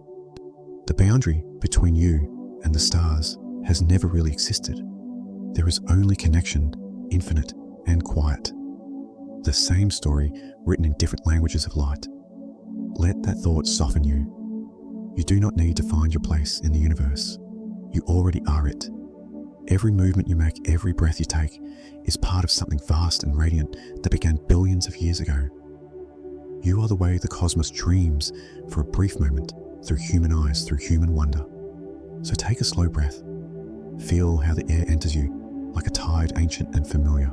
Speaker 1: The boundary between you and the stars has never really existed. There is only connection, infinite and quiet. The same story written in different languages of light. Let that thought soften you. You do not need to find your place in the universe. You already are it. Every movement you make, every breath you take, is part of something vast and radiant that began billions of years ago. You are the way the cosmos dreams for a brief moment, through human eyes, through human wonder. So take a slow breath. Feel how the air enters you, like a tide, ancient and familiar.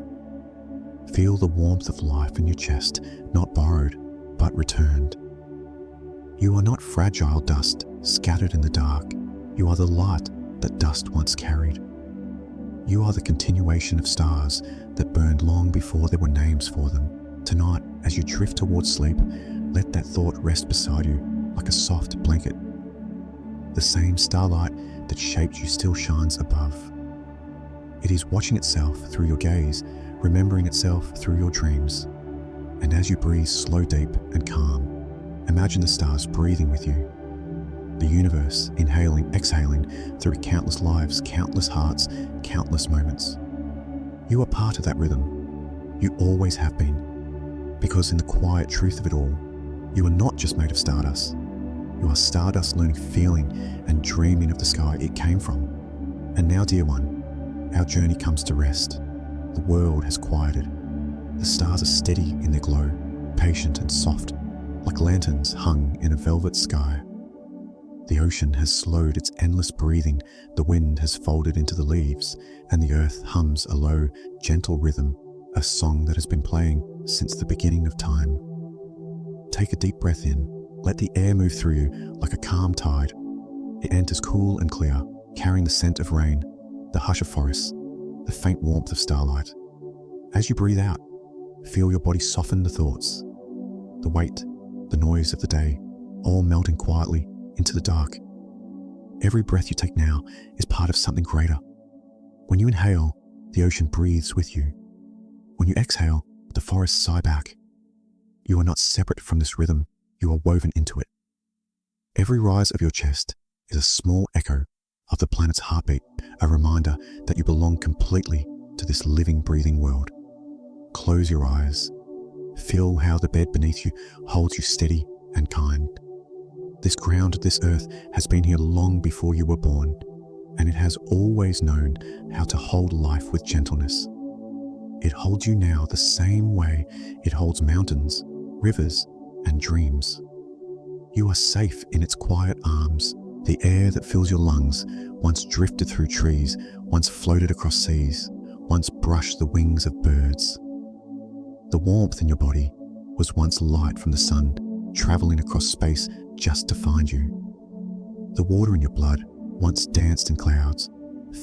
Speaker 1: Feel the warmth of life in your chest, not borrowed, but returned. You are not fragile dust scattered in the dark. You are the light that dust once carried. You are the continuation of stars that burned long before there were names for them. Tonight, as you drift towards sleep, let that thought rest beside you like a soft blanket. The same starlight that shaped you still shines above. It is watching itself through your gaze, remembering itself through your dreams. And as you breathe slow, deep and calm, imagine the stars breathing with you. The universe inhaling, exhaling through countless lives, countless hearts, countless moments. You are part of that rhythm. You always have been. Because in the quiet truth of it all, you are not just made of stardust. You are stardust learning, feeling, and dreaming of the sky it came from. And now, dear one, our journey comes to rest. The world has quieted. The stars are steady in their glow, patient and soft, like lanterns hung in a velvet sky. The ocean has slowed its endless breathing, the wind has folded into the leaves, and the earth hums a low, gentle rhythm, a song that has been playing since the beginning of time. Take a deep breath in. Let the air move through you like a calm tide. It enters cool and clear, carrying the scent of rain, the hush of forests, the faint warmth of starlight. As you breathe out, feel your body soften the thoughts, the weight, the noise of the day, all melting quietly into the dark. Every breath you take now is part of something greater. When you inhale, the ocean breathes with you. When you exhale, the forests sigh back. You are not separate from this rhythm, you are woven into it. Every rise of your chest is a small echo of the planet's heartbeat, a reminder that you belong completely to this living, breathing world. Close your eyes. Feel how the bed beneath you holds you steady and kind. This ground, this earth, has been here long before you were born, and it has always known how to hold life with gentleness. It holds you now the same way it holds mountains, rivers, and dreams. You are safe in its quiet arms. The air that fills your lungs once drifted through trees, once floated across seas, once brushed the wings of birds. The warmth in your body was once light from the sun, traveling across space just to find you. The water in your blood once danced in clouds,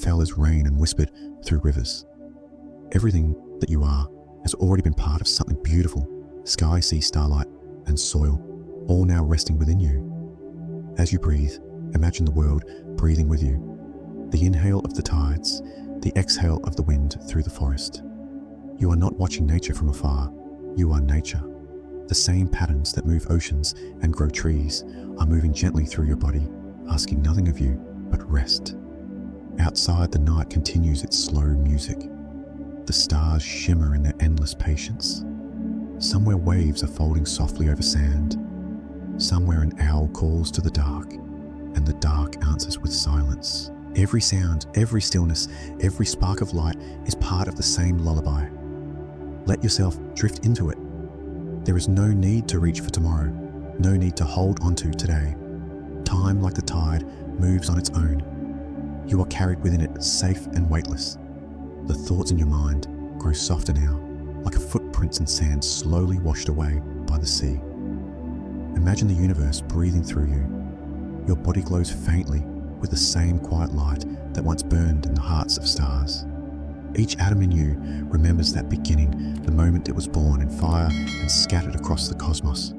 Speaker 1: fell as rain and whispered through rivers. Everything that you are has already been part of something beautiful, sky, sea, starlight, and soil, all now resting within you. As you breathe, imagine the world breathing with you. The inhale of the tides, the exhale of the wind through the forest. You are not watching nature from afar. You are nature. The same patterns that move oceans and grow trees are moving gently through your body, asking nothing of you but rest. Outside, the night continues its slow music. The stars shimmer in their endless patience. Somewhere waves are folding softly over sand. Somewhere an owl calls to the dark, and the dark answers with silence. Every sound, every stillness, every spark of light is part of the same lullaby. Let yourself drift into it. There is no need to reach for tomorrow, no need to hold onto today. Time, like the tide, moves on its own. You are carried within it, safe and weightless. The thoughts in your mind grow softer now, like footprints in sand slowly washed away by the sea. Imagine the universe breathing through you. Your body glows faintly with the same quiet light that once burned in the hearts of stars. Each atom in you remembers that beginning, the moment it was born in fire and scattered across the cosmos.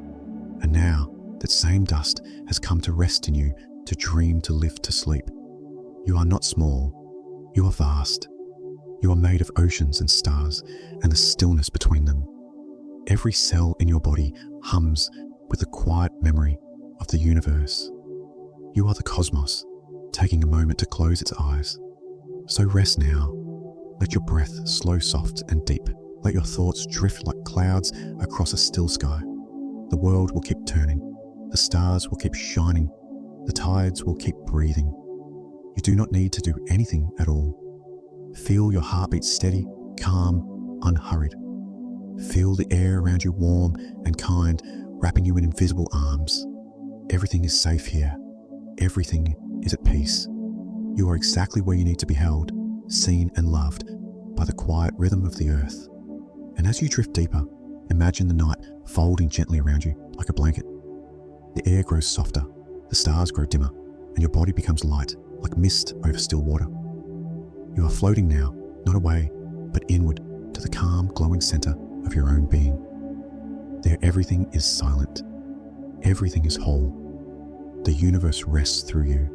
Speaker 1: And now, that same dust has come to rest in you, to dream, to live, to sleep. You are not small. You are vast. You are made of oceans and stars and the stillness between them. Every cell in your body hums with the quiet memory of the universe. You are the cosmos, taking a moment to close its eyes. So rest now. Let your breath slow, soft, and deep. Let your thoughts drift like clouds across a still sky. The world will keep turning. The stars will keep shining. The tides will keep breathing. You do not need to do anything at all. Feel your heartbeat steady, calm, unhurried. Feel the air around you warm and kind, wrapping you in invisible arms. Everything is safe here. Everything is at peace. You are exactly where you need to be held, seen and loved by the quiet rhythm of the earth. And as you drift deeper, imagine the night folding gently around you like a blanket. The air grows softer, the stars grow dimmer, and your body becomes light like mist over still water. You are floating now, not away, but inward to the calm, glowing center of your own being. There everything is silent. Everything is whole. The universe rests through you.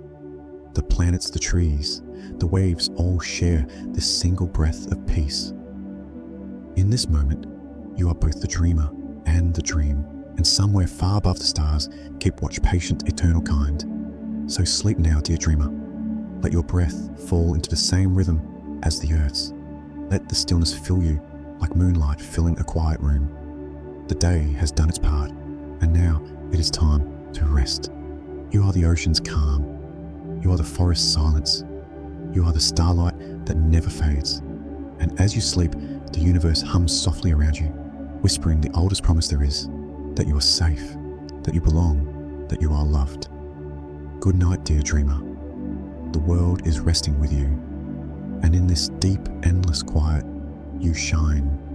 Speaker 1: The planets, the trees, the waves all share this single breath of peace. In this moment, you are both the dreamer and the dream, and somewhere far above the stars keep watch patient, eternal kind. So sleep now, dear dreamer. Let your breath fall into the same rhythm as the earth's. Let the stillness fill you like moonlight filling a quiet room. The day has done its part, and now it is time to rest. You are the ocean's calm. You are the forest's silence. You are the starlight that never fades. And as you sleep, the universe hums softly around you, whispering the oldest promise there is, that you are safe, that you belong, that you are loved. Good night, dear dreamer. The world is resting with you, and in this deep, endless quiet, you shine.